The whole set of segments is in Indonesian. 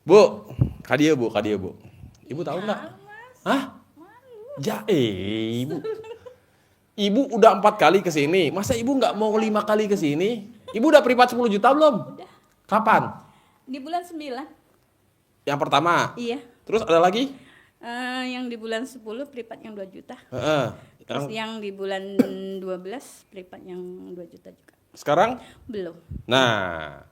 Bu, kadia bu, kadia bu. Ibu tahu nggak? Ah, Mas. Hah? Malu. Ibu. Ibu udah 4 kali ke sini. Masa ibu nggak mau 5 kali ke sini? Ibu udah privat 10 juta belum? Udah. Kapan? Di bulan 9. Yang pertama. Iya. Terus ada lagi? Yang di bulan 10 privat yang 2 juta. Heeh. Terus Yang yang di bulan 12 privat yang 2 juta juga. sekarang? Belum. Nah,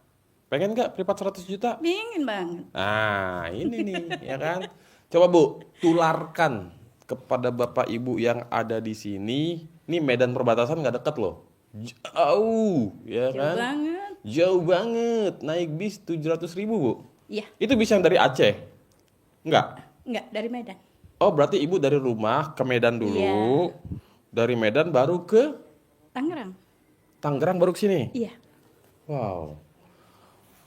pengen nggak privat 100 juta? Pingin banget. Nah, ini nih, ya kan? Coba Bu, tularkan kepada Bapak Ibu yang ada di sini. Ini Medan perbatasan nggak deket loh. Jauh, ya Jauh kan? banget. Jauh banget. Naik bis 700.000 Bu. Iya. Itu bis yang dari Aceh? Enggak? Enggak, dari Medan. Oh, berarti Ibu dari rumah ke Medan dulu. Iya. Dari Medan baru ke Tangerang. Tangerang baru ke sini? Iya. Wow.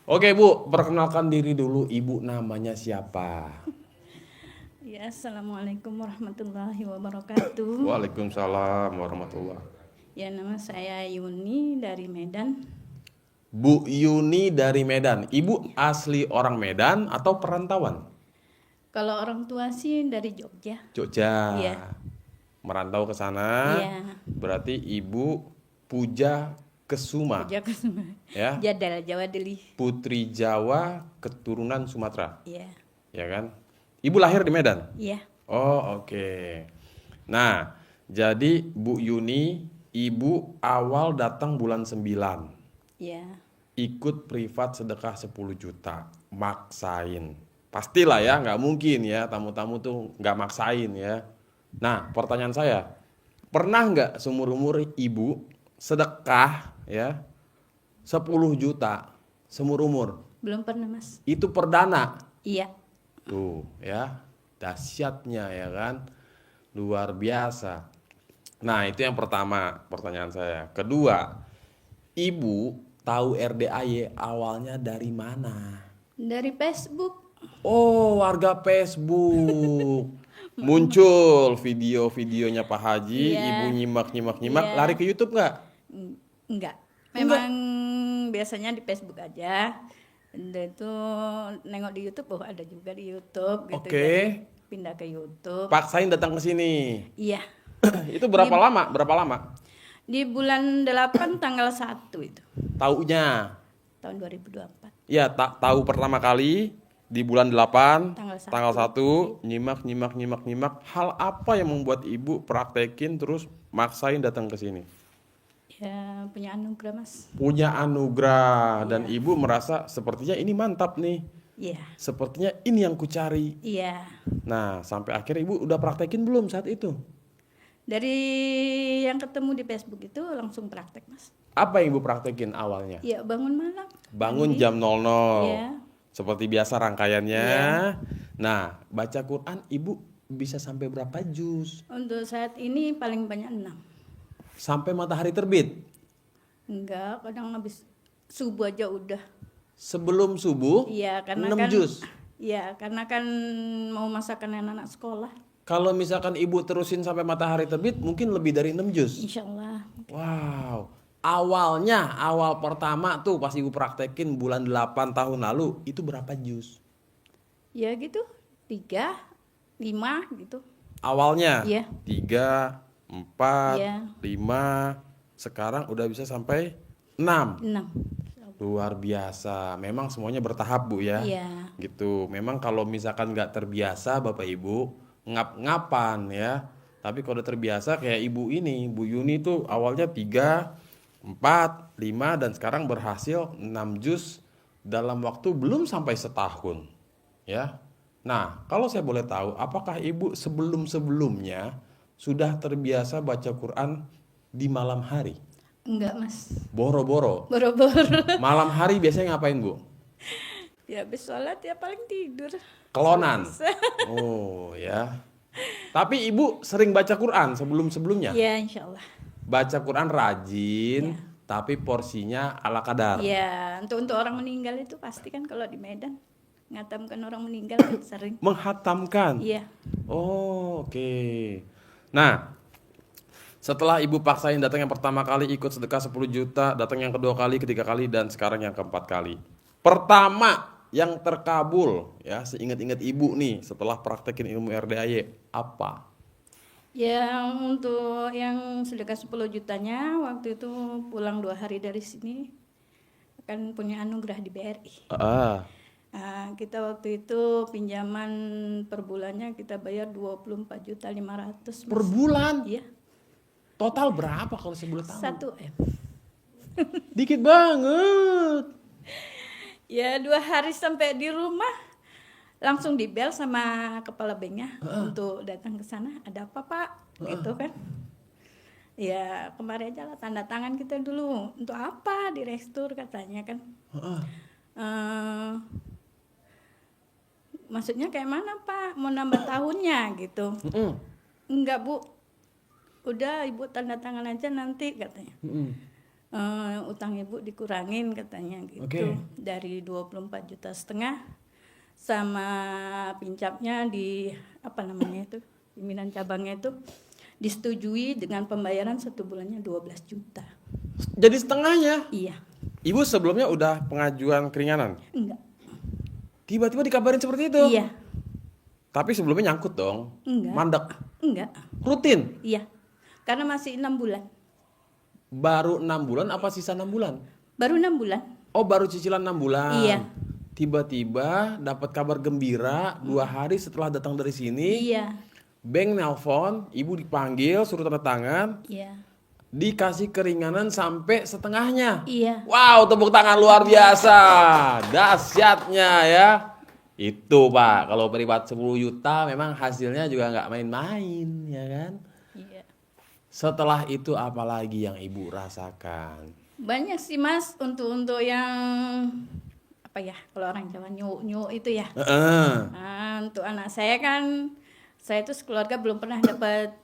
Oke Bu, perkenalkan diri dulu. Ibu namanya siapa? Ya, Assalamualaikum warahmatullahi wabarakatuh. Waalaikumsalam warahmatullah. Ya, nama saya Yuni dari Medan. Bu Yuni dari Medan. Ibu asli orang Medan atau perantauan? Kalau orang tua sih dari Jogja. Jogja. Iya. Merantau ke sana. Iya. Berarti Ibu Puja Kesuma, Jogja ke ya. Jadal, Jawa Deli. Putri Jawa keturunan Sumatera, Iya. ya kan? Ibu lahir di Medan. Iya. Oh, oke. Nah, jadi Bu Yuni, Ibu awal datang bulan 9. Iya. Ikut privat sedekah 10 juta, maksain. Pastilah ya, nggak mungkin ya tamu-tamu tuh nggak maksain ya. Nah, pertanyaan saya, pernah nggak seumur-umur Ibu sedekah ya 10 juta seumur umur? Belum pernah, Mas. Itu perdana. Iya. Tuh ya, dahsyatnya ya kan, luar biasa. Nah, itu yang pertama pertanyaan saya. Kedua, Ibu tahu RDAY awalnya dari mana? Dari Facebook. Oh, warga Facebook. Muncul video-videonya Pak Haji, Iya. Ibu nyimak, Iya. lari ke YouTube nggak? Enggak. Memang biasanya di Facebook aja. Dan itu nengok di YouTube, oh ada juga di YouTube gitu. Oke. Jadi pindah ke YouTube. Paksain datang ke sini. Iya. Itu berapa lama? Berapa lama? Di bulan 8 tanggal 1 itu. Taunya? Tahun 2024. Ya, tahu pertama kali di bulan 8 Tanggal 1 nyimak. Hal apa yang membuat Ibu praktekin terus maksain datang ke sini? Ya, punya anugerah, Mas. Punya anugerah dan Ibu merasa sepertinya ini mantap nih. Iya. Sepertinya ini yang kucari. Iya. Nah, sampai akhirnya Ibu udah praktekin belum saat itu? Dari yang ketemu di Facebook itu langsung praktek, Mas. Apa yang Ibu praktekin awalnya? Iya, bangun malam. Bangun Mandi. jam 00. Iya. Seperti biasa rangkaiannya. Iya. Nah, baca Quran Ibu bisa sampai berapa juz? Untuk saat ini paling banyak 6. Sampai matahari terbit? Enggak, kadang habis subuh aja udah. Sebelum subuh? Iya, karena 6 kan juz? Iya, karena kan mau masakan anak-anak sekolah. Kalau misalkan Ibu terusin sampai matahari terbit mungkin lebih dari 6 juz? Insya Allah. Wow. Awal pertama tuh pas Ibu praktekin bulan 8 tahun lalu itu berapa juz? Ya gitu, 3, 5 gitu. Awalnya? Iya. 3, 4, Iya. 5, sekarang udah bisa sampai 6. 6. Luar biasa. Memang semuanya bertahap Bu ya. Iya. Gitu. Memang kalau misalkan nggak terbiasa Bapak Ibu ngap-ngapan ya. Tapi kalau udah terbiasa kayak Ibu ini, Bu Yuni tuh awalnya 3, 4, 5 dan sekarang berhasil 6 juz dalam waktu belum sampai setahun. Ya. Nah, kalau saya boleh tahu, apakah Ibu sebelum-sebelumnya sudah terbiasa baca Quran di malam hari? Enggak, Mas. Boro-boro. Boro-boro. Malam hari biasanya ngapain Bu? Ya habis sholat ya paling tidur. Kelonan. Oh ya. Tapi Ibu sering baca Quran sebelum-sebelumnya? Iya, insya Allah. Baca Quran rajin, Ya. tapi porsinya ala kadar. Ya, untuk orang meninggal itu pasti kan kalau di Medan ngatamkan orang meninggal kan sering. Menghatamkan. Iya. Oh, oke. Nah, setelah Ibu paksain datang yang pertama kali ikut sedekah 10 juta, datang yang kedua kali, ketiga kali, dan sekarang yang keempat kali. Pertama yang terkabul ya seingat-ingat ibu nih setelah praktekin ilmu RDAY apa? Ya untuk yang sedekah 10 jutanya waktu itu pulang 2 hari dari sini kan punya anugerah di BRI. Ah, Kita waktu itu pinjaman per bulannya kita bayar 24.500.000 per Mas. bulan. Iya, Total berapa kalau saya boleh tahu? 1 M. Dikit banget. Ya 2 hari sampai di rumah langsung dibel sama kepala banknya untuk datang ke sana. Ada apa Pak? Gitu kan. Ya kemarin aja lah tanda tangan kita dulu. Untuk apa direktur katanya kan. Eh, maksudnya kayak mana Pak? Mau nambah tahunnya gitu. Enggak Bu, udah Ibu tanda tangan aja nanti katanya. Utang Ibu dikurangin katanya gitu. Oke. Dari 24,5 juta sama pinjamnya di apa namanya itu pimpinan cabangnya itu disetujui dengan pembayaran 1 bulannya 12 juta. Jadi setengahnya. Iya. Ibu sebelumnya udah pengajuan keringanan. Enggak. Tiba-tiba dikabarin seperti itu. Iya. Tapi sebelumnya nyangkut dong. Enggak. Mandek. Enggak. Rutin. Iya. Karena masih 6 bulan. Baru 6 bulan apa sisa 6 bulan? Baru 6 bulan. Oh, baru cicilan 6 bulan. Iya. Tiba-tiba dapat kabar gembira 2 hari setelah datang dari sini. Iya. Bank nelpon, ibu dipanggil, suruh tanda tangan, Iya. dikasih keringanan sampai setengahnya. Iya. Wow, tepuk tangan luar biasa. Dahsyatnya ya. Itu Pak, kalau privat 10 juta memang hasilnya juga nggak main-main, ya kan? Iya. Setelah itu apa lagi yang ibu rasakan? Banyak sih Mas untuk yang apa ya kalau orang Jawa nyuk itu ya. Untuk anak saya kan saya itu sekeluarga belum pernah dapat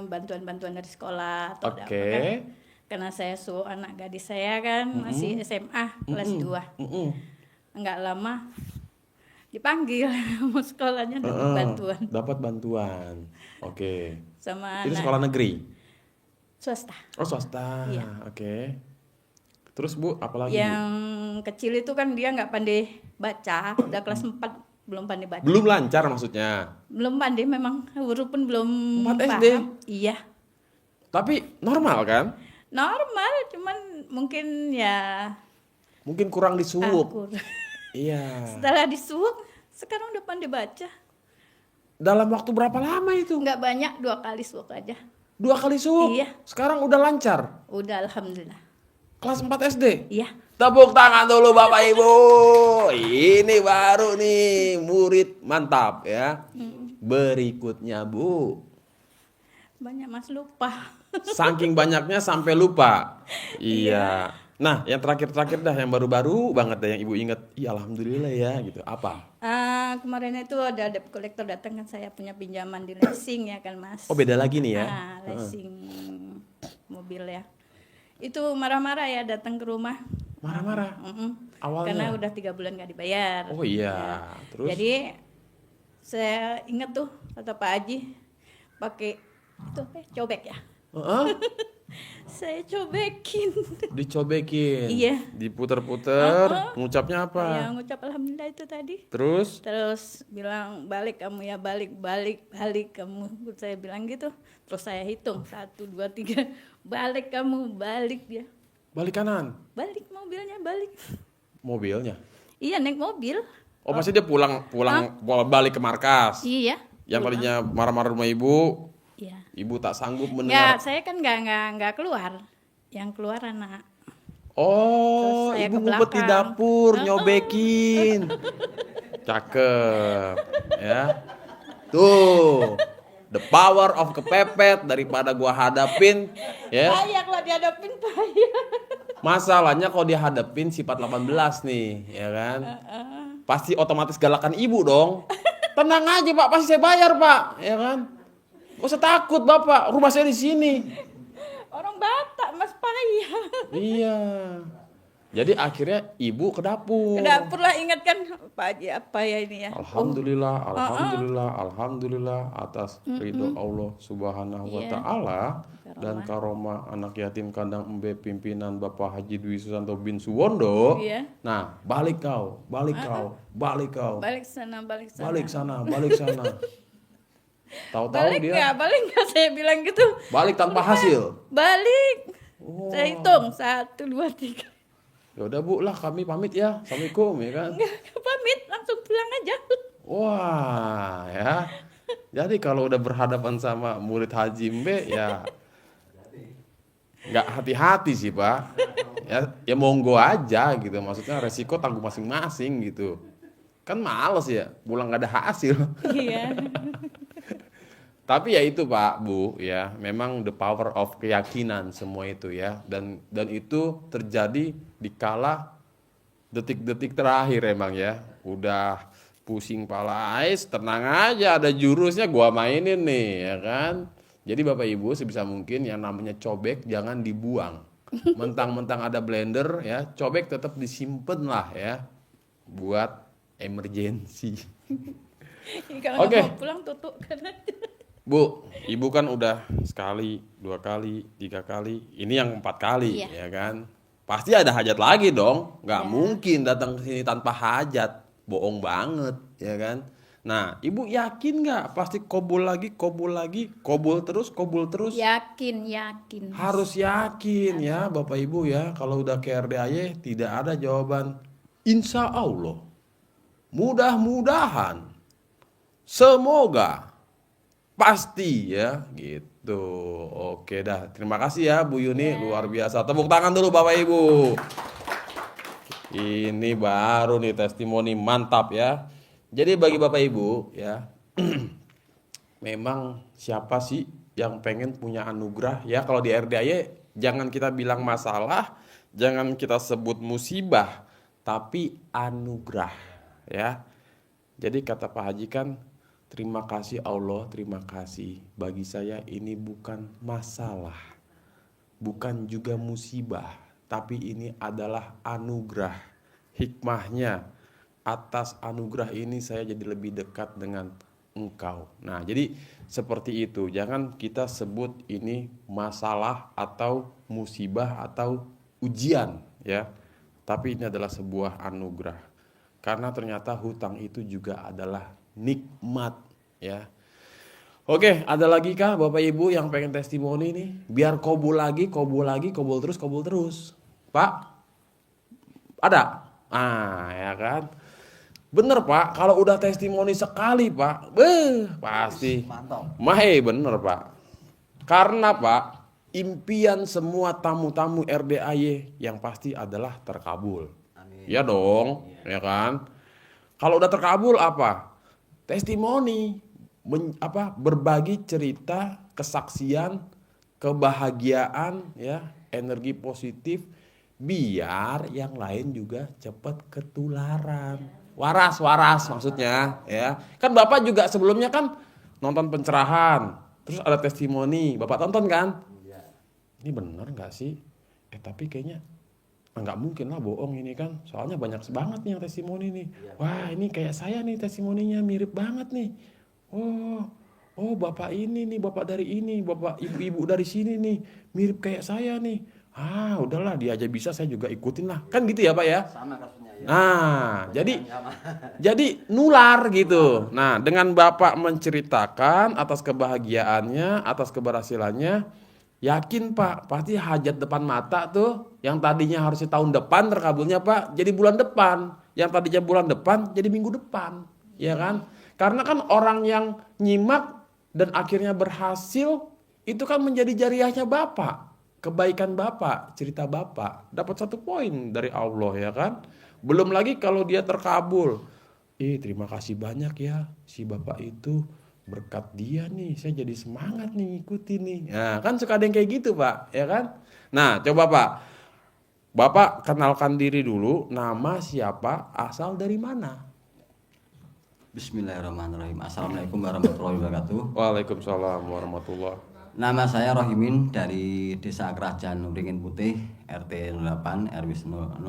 bantuan-bantuan dari sekolah atau ada apa kan. Karena saya suruh anak gadis saya kan masih SMA kelas 2. Enggak lama dipanggil mau sekolahnya dapat bantuan Dapat bantuan. Oke. sama Itu anak sekolah negeri? swasta. Oh, swasta. Iya. Oke. Terus Bu, apalagi Yang Bu? kecil itu kan dia nggak pandai baca, udah kelas 4 belum pandai baca. Belum lancar maksudnya. Belum pandai memang huruf pun belum 4 SD? paham. Iya. Tapi normal kan? Normal, cuman mungkin ya Mungkin kurang disuwuk. akur. Iya. Setelah disuwuk, sekarang udah pandai baca. Dalam waktu berapa lama itu? Nggak banyak, 2 kali suwuk aja. 2 kali suwuk? Iya. Sekarang udah lancar? Udah alhamdulillah. Kelas 4 SD? Iya. Tepuk tangan dulu Bapak Ibu. Ini baru nih murid mantap ya. Berikutnya Bu. Banyak Mas lupa. Saking banyaknya sampai lupa. Iya. Nah, yang terakhir-terakhir dah, yang baru-baru banget dah yang Ibu ingat. Iya, alhamdulillah ya gitu. Apa? Kemarin itu ada debt collector datang kan saya punya pinjaman di leasing ya kan Mas. Oh, beda lagi nih ya. Leasing mobil ya. Itu marah-marah ya datang ke rumah. Marah-marah. Awalnya. Karena udah 3 bulan gak dibayar. Oh iya. Ya. Terus? Jadi saya ingat tuh kata Pak Haji pakai itu apa? Cobek ya. Saya cobekin. Dicobekin. Iya. Diputer-puter. Ngucapnya apa? Ya ngucap alhamdulillah itu tadi. Terus? Terus bilang balik kamu ya balik kamu. Saya bilang gitu. Terus saya hitung 1, 2, 3 balik kamu balik dia. Balik kanan. Balik mobilnya balik. Mobilnya. Iya naik mobil. Oh, pasti dia pulang balik ke markas. Iya. Yang tadinya marah-marah rumah ibu, Iya. ibu tak sanggup Enggak, mendengar. saya kan enggak keluar. Yang keluar anak. Oh, Terus saya ibu ke ngumpet di belakang. dapur, nyobekin. Cakep, ya. Tuh, the power of kepepet daripada gua hadapin, ya. Payah kalau dihadapin payah. Masalahnya kalau dihadapin sifat 18 nih, ya kan? Pasti otomatis galakan ibu dong. Tenang aja Pak, pasti saya bayar Pak, ya kan? Gak usah takut Bapak, rumah saya di sini. Orang Batak Mas payah. Iya. Jadi akhirnya ibu ke dapur. Ke dapur lah, ingatkan Pak Haji apa ya ini ya. Alhamdulillah, alhamdulillah, alhamdulillah atas ridho Allah Subhanahu wa Iya. taala dan karomah anak yatim kandang embe pimpinan Bapak Haji Dwi Susanto bin Suwondo. Iya. Nah, balik kau, balik kau, balik kau. Balik sana, balik sana. Balik sana, balik sana. Tahu-tahu Balik dia nggak saya bilang gitu. balik tanpa hasil. Balik. Oh. Saya hitung 1, 2, 3. Ya udah Bu lah, kami pamit ya. Assalamualaikum ya kan. Nggak pamit, langsung pulang aja. Wah, ya. Jadi kalau udah berhadapan sama murid Haji Mbe ya nggak hati-hati sih Pak. Ya monggo aja gitu. Maksudnya resiko tanggung masing-masing gitu. Kan males ya, pulang nggak ada hasil. Iya. Tapi ya itu Pak, Bu, ya memang the power of keyakinan semua itu ya, dan itu terjadi di kala detik-detik terakhir emang ya, udah pusing pala ais, tenang aja ada jurusnya gua mainin nih ya kan. Jadi Bapak Ibu sebisa mungkin yang namanya cobek jangan dibuang, mentang-mentang ada blender ya, cobek tetap disimpan lah ya, buat emergensi. Kalau Oke. nggak mau pulang tutup kan aja. Bu, ibu kan udah sekali, 2 kali, 3 kali, ini yang 4 kali, Iya. ya kan? Pasti ada hajat lagi dong, nggak Ya. mungkin datang ke sini tanpa hajat, bohong banget, ya kan? Nah, ibu yakin nggak? Pasti kobul lagi, kobul terus, Yakin. harus yakin ya, Bapak Ibu ya. Kalau udah ke RDAY tidak ada jawaban, insya Allah, mudah-mudahan, semoga. Pasti ya gitu. Oke dah. Terima kasih ya Bu Yuni, luar biasa. Tepuk tangan dulu Bapak Ibu. Ini baru nih testimoni mantap ya. Jadi bagi Bapak Ibu ya, memang siapa sih yang pengen punya anugerah ya? Kalau di RDAY jangan kita bilang masalah, jangan kita sebut musibah, tapi anugerah ya. Jadi kata Pak Haji kan, terima kasih Allah, terima kasih. Bagi saya ini bukan masalah, bukan juga musibah, tapi ini adalah anugerah. Hikmahnya, atas anugerah ini saya jadi lebih dekat dengan engkau. Nah, jadi seperti itu. Jangan kita sebut ini masalah atau musibah atau ujian ya. Tapi ini adalah sebuah anugerah. Karena ternyata hutang itu juga adalah nikmat ya. Oke, ada lagi kah Bapak Ibu yang pengen testimoni nih? Biar kobul lagi, kobul terus. Pak? Ada? Ya kan? Bener Pak, kalau udah testimoni sekali Pak, pasti. Mantap. Bener Pak. Karena Pak, impian semua tamu-tamu RDAY yang pasti adalah terkabul. Amin. Ya dong, ya kan? Kalau udah terkabul apa? Testimoni, berbagi cerita, kesaksian, kebahagiaan, ya, energi positif, biar yang lain juga cepat ketularan. Waras maksudnya, ya. Kan Bapak juga sebelumnya kan nonton pencerahan, terus ada testimoni, Bapak tonton kan? Iya. Ini bener nggak sih? Tapi kayaknya nggak mungkin lah bohong ini kan, soalnya banyak banget nih yang testimoni nih. Wah ini kayak saya nih testimoninya mirip banget nih. Oh bapak ini nih, bapak dari ini, bapak ibu-ibu dari sini nih, mirip kayak saya nih. Udahlah dia aja bisa, saya juga ikutin lah, kan gitu ya Pak ya. Sama kasusnya ya. Nah Sama. jadi nular gitu. Nah dengan Bapak menceritakan atas kebahagiaannya, atas keberhasilannya, yakin Pak, pasti hajat depan mata tuh yang tadinya harusnya tahun depan terkabulnya Pak, jadi bulan depan. Yang tadinya bulan depan jadi minggu depan, ya kan? Karena kan orang yang nyimak dan akhirnya berhasil itu kan menjadi jariahnya Bapak, kebaikan Bapak, cerita Bapak, dapat 1 poin dari Allah ya kan? Belum lagi kalau dia terkabul. Terima kasih banyak ya si Bapak itu. Berkat dia nih saya jadi semangat nih ngikutin nih. Nah kan suka ada yang kayak gitu Pak, ya kan? Nah coba Pak, Bapak kenalkan diri dulu, nama siapa, asal dari mana? Bismillahirrahmanirrahim. Assalamualaikum warahmatullahi wabarakatuh. Waalaikumsalam warahmatullahi. Nama saya Rohimin dari Desa Kerajaan Ringin Putih, RT 08, RW 01,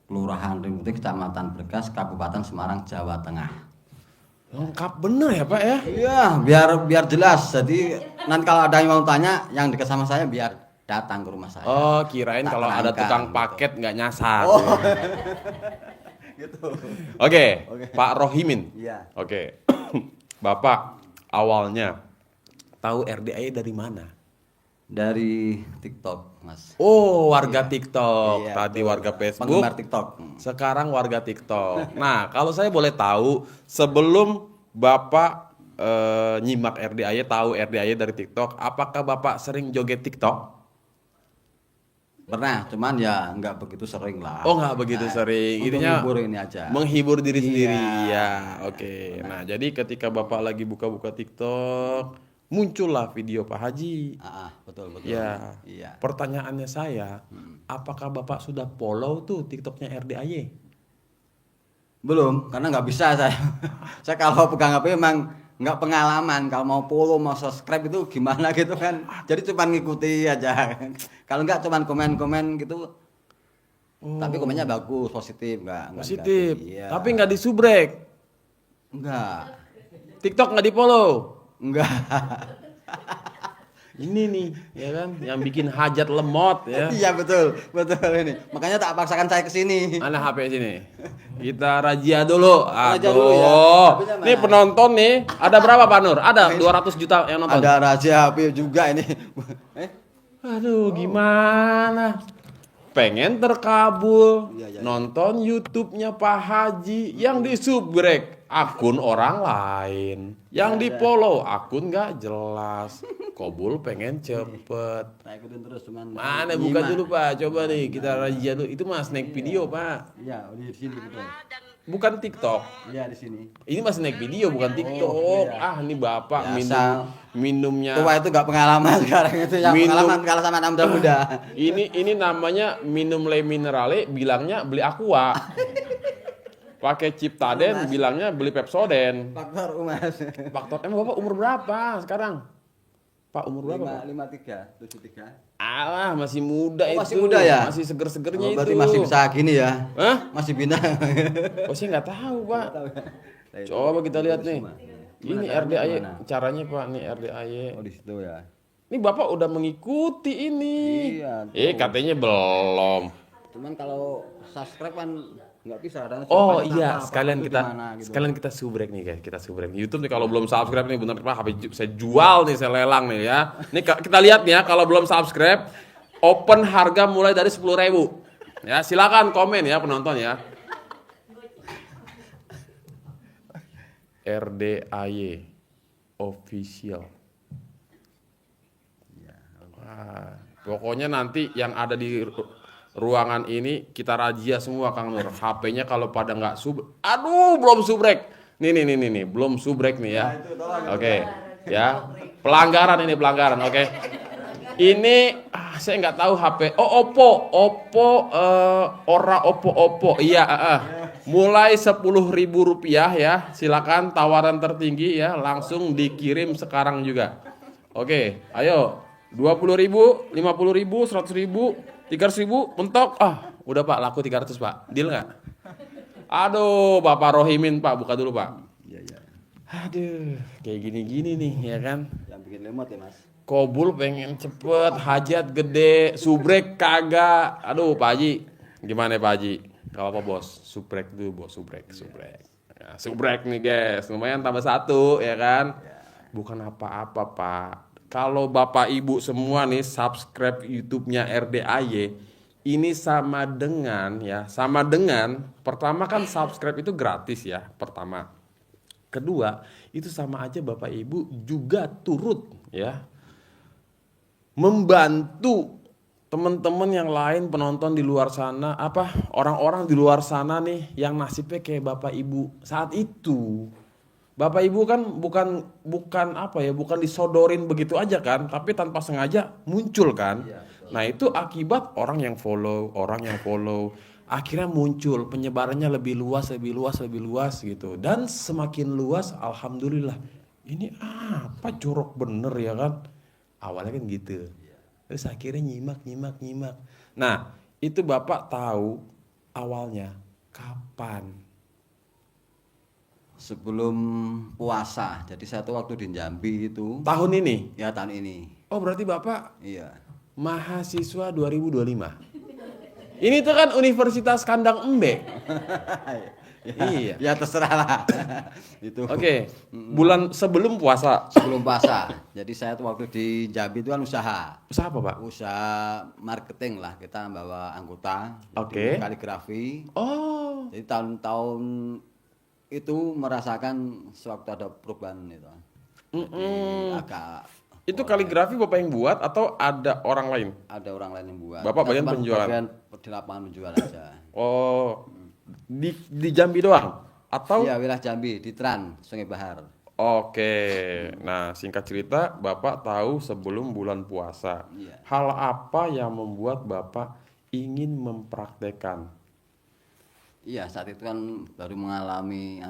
Kelurahan Ringin Putih, Kecamatan Bergas, Kabupaten Semarang, Jawa Tengah. Lengkap bener ya Pak ya? Iya, biar jelas. Jadi nanti kalau ada yang mau tanya, yang dekat sama saya biar datang ke rumah saya. Oh, kirain Tak kalau ada terangkan, tukang gitu. paket nggak nyasar. Oh. Ya. Gitu. Oke, Oke. Pak Rohimin. Iya. Oke, Bapak awalnya tahu RDAY dari mana? Dari TikTok, Mas. Oh, warga TikTok. Iya, Tadi betul. warga Facebook. Penggemar TikTok. Sekarang warga TikTok. Nah, kalau saya boleh tahu, sebelum Bapak nyimak RDAY, tahu RDAY dari TikTok, apakah Bapak sering joget TikTok? Pernah, cuman ya nggak begitu sering lah. Oh, nggak begitu sering. Untuk Intinya menghibur ini aja. menghibur diri Iya. sendiri. Ya, oke. Nah, jadi ketika Bapak lagi buka-buka TikTok, muncullah video Pak Haji. Betul. Ya. Iya. Pertanyaannya saya, apakah Bapak sudah follow tuh TikToknya RDAY? Belum, karena nggak bisa saya. Saya kalau pegang HP memang nggak pengalaman. Kalau mau follow, mau subscribe itu gimana gitu kan. Jadi cuma ngikuti aja. Kalau nggak cuma komen-komen gitu. Tapi komennya bagus, positif, nggak Positif. negatif. Iya. Tapi nggak disubrek. Nggak. TikTok nggak di-follow. Nggak. Ini nih, ya kan, yang bikin hajat lemot ya. Iya betul ini. Makanya tak paksakan saya ke sini. Mana HP sini? Kita razia dulu. Razia Aduh. dulu ya. HP-nya mana? Nih penonton nih, ada berapa Pak Nur? Ada 200 juta yang nonton. Ada rahasia HP juga ini. Aduh, gimana? Pengen terkabul, Iya. nonton YouTube-nya Pak Haji yang disubrek akun orang lain, yang di-follow akun nggak jelas. Kobul pengen cepet. Saya ikutin terus cuman. Mana buka dulu Pak, coba nih kita razia dulu. Itu mas naik video Pak, Iya, di sini betul. bukan TikTok. Iya di sini. Ini masih naik video bukan TikTok. Ah, ini Bapak Biasa. minumnya. Tua itu nggak pengalaman sekarang itu yang Minum. pengalaman kalah sama anak muda-muda. Ini namanya minum le minerale, bilangnya beli Aqua. Pakai Ciptaden, bilangnya beli Pepsoden. Faktor Mas. Faktor emang Bapak umur berapa sekarang? Pak umur berapa? Pak? 53, 73. Alah, masih muda Oh, itu. masih muda ya? Masih seger-segernya itu. Berarti masih bisa gini ya. Hah? Masih bina. Oh, sih nggak tahu, Pak. ya. Coba kita lihat nih. Gimana Ini caranya, RDAY gimana? caranya Pak, nih RDAY. Oh di situ ya. Ini Bapak udah mengikuti ini. Iya, Katanya belum. Cuman kalau subscribe kan nggak bisa. Dan Oh subscribe iya, apa, sekalian itu kita gimana, gitu. sekalian kita subrek nih guys, kita subrek. YouTube nih kalau belum subscribe nih bener Pak, HP saya jual nih, saya lelang nih ya. Nih kita lihat nih ya, kalau belum subscribe, open harga mulai dari 10.000. Ya, silakan komen ya penonton ya. RDAY official. Wah, pokoknya nanti yang ada di ruangan ini kita razia semua Kang Nur. HP-nya kalau pada nggak aduh belum subrek. Nih, belum subrek nih ya. Oke, ya. Pelanggaran ini pelanggaran, oke. Ini saya nggak tahu HP. Oh, Oppo Oppo. Iya, mulai Rp10.000 ya. Silakan tawaran tertinggi ya, langsung dikirim sekarang juga. Oke, ayo. 20.000, 50.000, 100.000, 300.000, mentok. Udah Pak, laku 300 Pak. Deal nggak? Aduh, Bapak Rohimin Pak, buka dulu Pak. Iya. Aduh, kayak gini-gini nih ya kan. Yang bikin lemot ya Mas. Kobul pengen cepet, hajat gede, subrek kagak. Aduh, Pak Haji, gimana Pak Haji? Gak apa bos, subrek dulu bos, subrek. Ya, subrek nih guys, lumayan tambah 1 ya kan. Bukan apa-apa Pak. Kalau Bapak Ibu semua nih subscribe YouTube-nya RDAY, ini sama dengan pertama kan subscribe itu gratis ya, pertama. Kedua, itu sama aja Bapak Ibu juga turut ya membantu teman-teman yang lain, penonton di luar sana, orang-orang di luar sana nih yang nasibnya kayak Bapak Ibu saat itu. Bapak Ibu kan bukan disodorin begitu aja kan, tapi tanpa sengaja muncul kan. Nah, itu akibat orang yang follow, akhirnya muncul, penyebarannya lebih luas gitu. Dan semakin luas, alhamdulillah ini apa jorok bener ya kan? Awalnya kan gitu. Terus akhirnya nyimak. Nah, itu Bapak tahu awalnya kapan? Sebelum puasa. Jadi saya tuh waktu di Jambi itu, Tahun ini? ya tahun ini. Oh, berarti Bapak Iya. mahasiswa 2025. Ini tuh kan Universitas Kandang Embe. Iya. Ya terserah lah. Itu. Oke, bulan sebelum puasa. Sebelum puasa. Jadi saya tuh waktu di Jambi itu kan usaha. Usaha apa, Pak? Usaha marketing lah, kita bawa anggota. Oke. Jadi kaligrafi. Oh, Jadi tahun-tahun itu merasakan sewaktu ada perubahan itu. Jadi agak itu kaligrafi Bapak yang buat atau ada orang lain? ada orang lain yang buat. Bapak Kita bagian cuma penjualan? bagian di lapangan menjual aja. Oh, di Jambi doang? Atau? Iya, wilayah Jambi di Tran, Sungai Bahar. Oke, nah singkat cerita Bapak tahu sebelum bulan puasa. Iya. Hal apa yang membuat Bapak ingin mempraktekkan? Iya, saat itu kan baru mengalami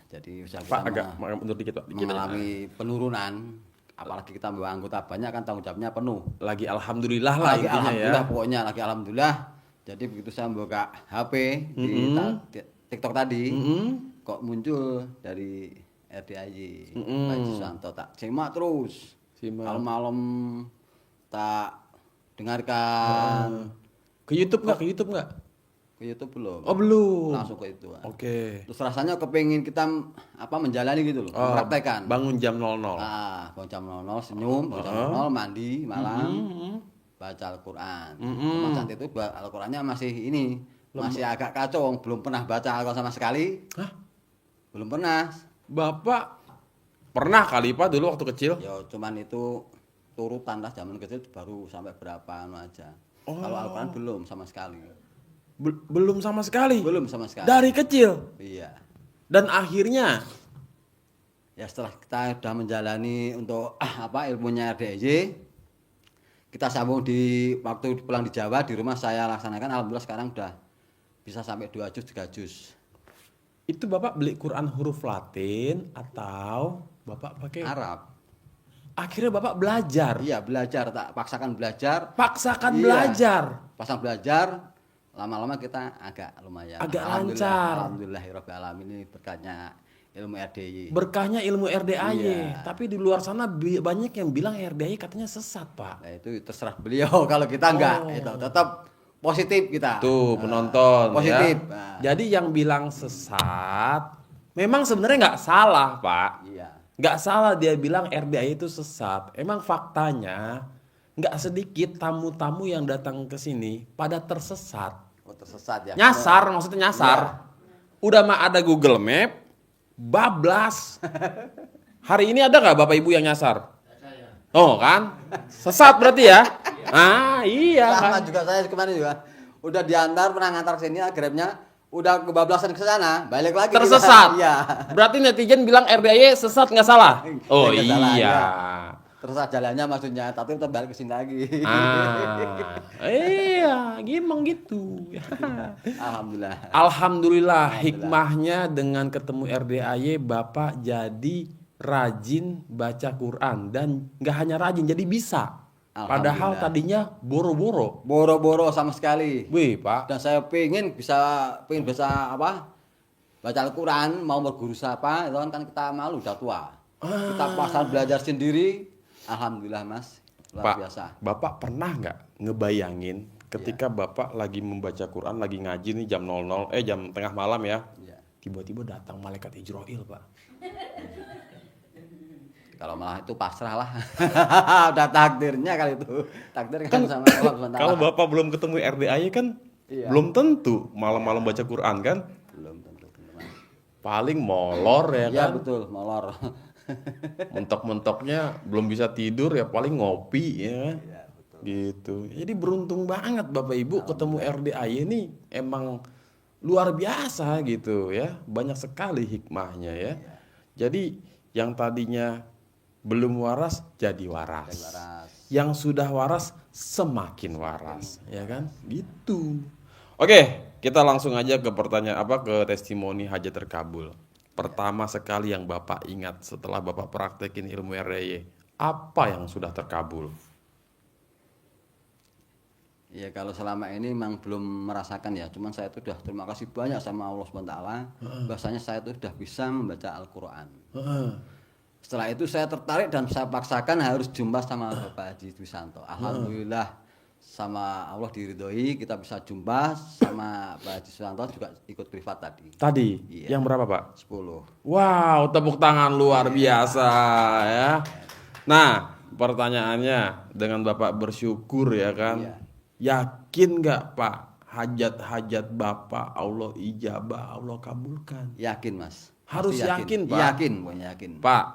jadi usaha Pak, kita agak mundur dikit, Pak. Dikit aja. mengalami penurunan, apalagi kita bawa anggota banyak kan tanggung jawabnya penuh. Lagi alhamdulillah lah Lagi intinya ya. alhamdulillah pokoknya lagi alhamdulillah. Jadi begitu saya buka HP di TikTok tadi, kok muncul dari RDAY, Pak Susanto, tak simak terus. Simak. Malam-malam tak dengarkan. Ke YouTube nggak? Ke YouTube belum. Oh, belum. Langsung ke itu. Oke. Terus rasanya kepengin kita menjalani gitu loh, mempraktekkan. Bangun jam 00. Bangun jam 00 senyum, bangun jam 00 mandi malam, baca Al-Qur'an. Cuma saat itu Al-Qur'annya masih masih agak kacau, belum pernah baca Al-Qur'an sama sekali. Hah? Belum pernah. Bapak pernah kali Pak dulu waktu kecil? Ya cuman itu turutan lah, zaman kecil baru sampai berapa aja. Kalau Al-Qur'an belum sama sekali. Belum sama sekali. Belum sama sekali. Dari kecil. Iya. Dan akhirnya Ya setelah kita sudah menjalani untuk ilmunya RDIY, kita sambung di waktu pulang di Jawa, di rumah saya laksanakan, alhamdulillah sekarang udah bisa sampai 2 juz 3 juz. itu Bapak beli Quran huruf Latin atau Bapak pakai Arab. Akhirnya Bapak belajar. Iya, belajar, tak paksakan belajar. Paksakan Iya. belajar. Pasang belajar, lama-lama kita agak lumayan. Agak Alhamdulillah, lancar. Alhamdulillahirabbil alamin, ini berkatnya ilmu RDIY. Berkahnya ilmu RDAY. Iya. Tapi di luar sana banyak yang bilang RDAY katanya sesat, Pak. Nah, itu terserah beliau. Kalau kita enggak, Oh. itu tetap positif kita. Tuh penonton positif. ya. Nah. Jadi yang bilang sesat memang sebenarnya nggak salah, Pak. Iya. Nggak salah dia bilang RDAY itu sesat. Emang faktanya nggak sedikit tamu-tamu yang datang ke sini pada tersesat. Oh, tersesat ya. Nyasar, maksudnya nyasar. Udah mah ada Google Map, bablas. Hari ini ada nggak Bapak Ibu yang nyasar? Oh kan, sesat berarti ya? Ah iya Sama kan. juga saya kemarin juga. Udah diantar, pernah ngantar ke sini, akhirnya udah kebablasan ke sana, balik lagi. Tersesat. Iya. Berarti netizen bilang RDAY sesat nggak salah? Oh Nggak salah, iya. ya. Tersesat jalannya maksudnya, tapi tetap balik ke sini lagi. Iya, gimang gitu. Alhamdulillah. Alhamdulillah hikmahnya dengan ketemu RDAY Bapak jadi rajin baca Quran dan nggak hanya rajin jadi bisa. Padahal Alhamdulillah. tadinya boro-boro. Boro-boro sama sekali. Wih Pak, Dan saya pengen bisa baca Al-Quran, mau berguru siapa, itu kan kita malu udah tua. Kita pasal belajar sendiri, alhamdulillah Mas, luar Pak, biasa. Bapak pernah nggak ngebayangin ketika Bapak lagi membaca Quran, lagi ngaji nih jam 00, jam tengah malam ya, Iya. tiba-tiba datang malaikat Israil Pak. Kalau malah itu pasrah lah. Udah takdirnya kali itu. Takdir kan sama Allah SWT. Kalau Bapak belum ketemu RDAY kan Iya. belum tentu malam-malam baca Quran kan, Belum tentu teman-teman. paling molor ya Iya kan. betul, molor. Mentok-mentoknya belum bisa tidur ya paling ngopi ya kan. Iya betul. Gitu. Jadi beruntung banget Bapak Ibu ketemu RDAY ini emang luar biasa gitu ya. Banyak sekali hikmahnya ya. Jadi yang tadinya belum waras jadi waras. Jadi waras. Yang sudah waras semakin waras, ya kan? Gitu. Oke, kita langsung aja ke pertanyaan ke testimoni hajat terkabul. pertama sekali yang Bapak ingat setelah Bapak praktekin ilmu RDAY, apa yang sudah terkabul? Ya kalau selama ini memang belum merasakan ya, cuman saya itu sudah terima kasih banyak sama Allah SWT, bahwasanya saya itu sudah bisa membaca Al-Quran. Setelah itu saya tertarik dan saya paksakan harus jumpa sama Bapak Haji Dwisanto. Alhamdulillah sama Allah diridhoi kita bisa jumpa, sama Pak Haji Dwisanto juga ikut privat tadi. Tadi, Iya. yang berapa Pak? 10. Wow, tepuk tangan luar biasa ya. Nah, pertanyaannya dengan Bapak bersyukur ya kan, Iya. yakin nggak Pak hajat-hajat Bapak Allah ijabah, Allah kabulkan? Yakin Mas. Harus Pasti yakin, Pak. Yakin, pokoknya yakin. Pak,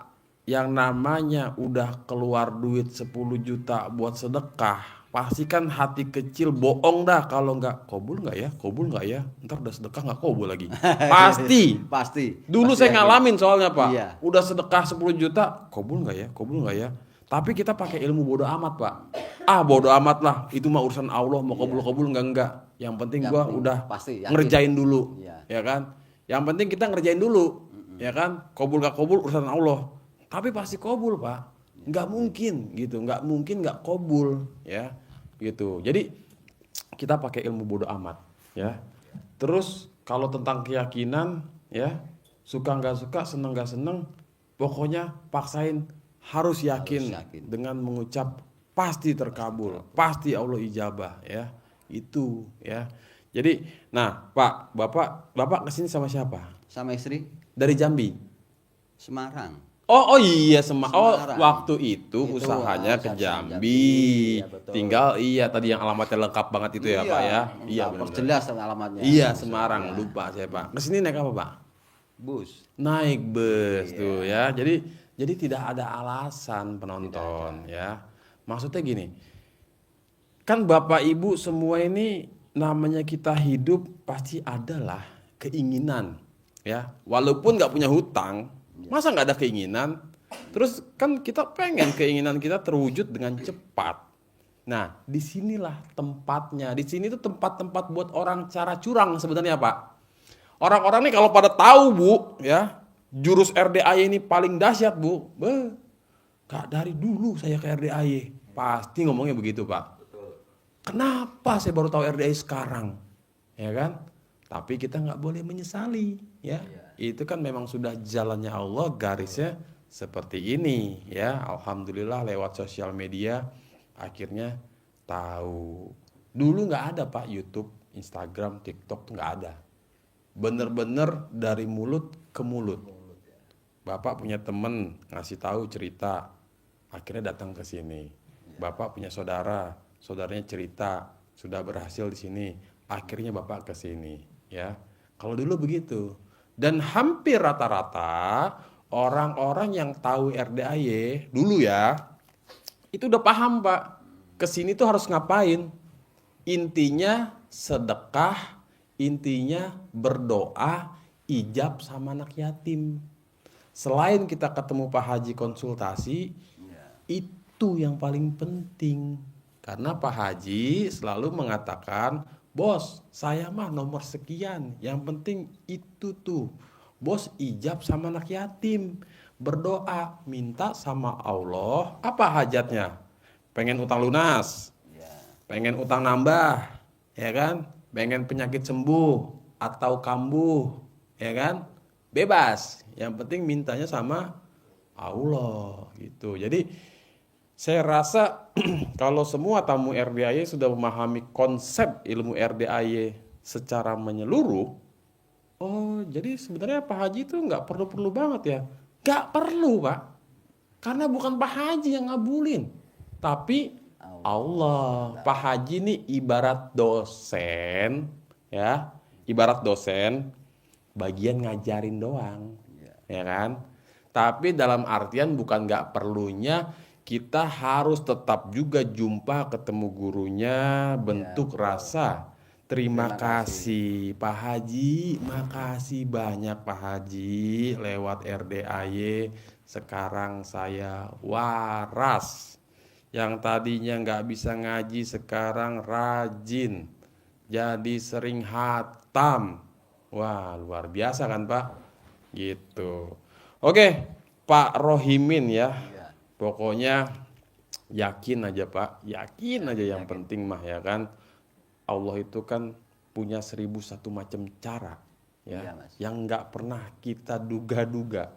yang namanya udah keluar duit 10 juta buat sedekah, pastikan hati kecil bohong dah kalau nggak kabul nggak ya, kabul nggak ya, ntar udah sedekah nggak kabul lagi. Pasti. Pasti. Dulu Pasti saya yakin. ngalamin soalnya Pak, Iya. udah sedekah 10 juta, kabul nggak ya, kabul nggak ya. Tapi kita pakai ilmu bodoh amat Pak. Ah bodoh amat lah, itu mah urusan Allah, mau kabul enggak. Yang penting Yang gua penting udah pasti yakin. ngerjain dulu, Iya. ya kan. Yang penting kita ngerjain dulu, ya kan. Kabul gak kabul urusan Allah. Tapi pasti kabul Pak, nggak mungkin gitu, nggak mungkin nggak kabul, ya gitu. Jadi kita pakai ilmu bodoh amat, ya. Terus kalau tentang keyakinan, ya suka nggak suka, seneng nggak seneng, pokoknya paksain harus yakin, yakin. dengan mengucap pasti terkabul, pasti Allah ijabah, ya itu, ya. Jadi, nah Pak, Bapak kesini sama siapa? Sama istri Dari Jambi. Semarang. Oh iya Oh Semarang. waktu itu Itu, usahanya ke usaha Jambi. Jambi, iya, betul. Tinggal tadi yang alamatnya lengkap banget itu ya Pak ya. Iya benar. Perjelas alamatnya. Iya Semarang, lupa saya Pak. Kesini naik apa Pak? Bus. Naik bus Iya. tuh ya. Jadi tidak ada alasan penonton ya. Maksudnya gini. Kan Bapak Ibu semua ini namanya kita hidup pasti adalah keinginan ya. Walaupun nggak punya hutang, masa nggak ada keinginan? Terus kan kita pengen keinginan kita terwujud dengan cepat. Nah, disinilah tempatnya. Di sini tuh tempat-tempat buat orang cara curang sebenarnya Pak. Orang-orang nih kalau pada tahu Bu, ya jurus RDAY ini paling dahsyat Bu. Kak dari dulu saya ke RDAY, pasti ngomongnya begitu Pak. Kenapa saya baru tahu RDAY sekarang, ya kan? Tapi kita nggak boleh menyesali, ya. Itu kan memang sudah jalannya Allah, garisnya seperti ini, ya. Alhamdulillah lewat sosial media akhirnya tahu. Dulu nggak ada Pak YouTube, Instagram, TikTok tuh nggak ada. Bener-bener dari mulut ke mulut. Bapak punya temen ngasih tahu cerita, akhirnya datang ke sini. Bapak punya saudara, saudaranya cerita sudah berhasil di sini, akhirnya Bapak ke sini, ya. Kalau dulu begitu. Dan hampir rata-rata orang-orang yang tahu RDAY dulu ya, itu udah paham Pak. Kesini tuh harus ngapain? Intinya sedekah, intinya berdoa, ijab sama anak yatim. Selain kita ketemu Pak Haji konsultasi, itu yang paling penting. Karena Pak Haji selalu mengatakan, bos saya mah nomor sekian, yang penting itu tuh. Bos ijab sama anak yatim, berdoa, minta sama Allah, apa hajatnya? Pengen utang lunas, pengen utang nambah, ya kan? Pengen penyakit sembuh atau kambuh, ya kan? Bebas, yang penting mintanya sama Allah gitu. Jadi saya rasa kalau semua tamu RDAY sudah memahami konsep ilmu RDAY secara menyeluruh, oh jadi sebenarnya Pak Haji itu nggak perlu-perlu banget ya. Nggak perlu Pak. Karena bukan Pak Haji yang ngabulin. Tapi Allah. Pak Haji ini ibarat dosen, ya. Ibarat dosen, bagian ngajarin doang. Ya kan? Tapi dalam artian bukan nggak perlunya kita harus tetap juga jumpa ketemu gurunya, bentuk rasa terima kasih Pak Haji, makasih banyak Pak Haji lewat RDAY sekarang saya waras. Yang tadinya nggak bisa ngaji sekarang rajin, jadi sering hatam. Wah luar biasa kan Pak? Gitu. Oke, Pak Rohimin ya. Iya. Pokoknya yakin aja Pak, yakin aja yang penting mah ya kan. Allah itu kan punya 1001 macam cara ya, Iya, Mas. yang nggak pernah kita duga-duga.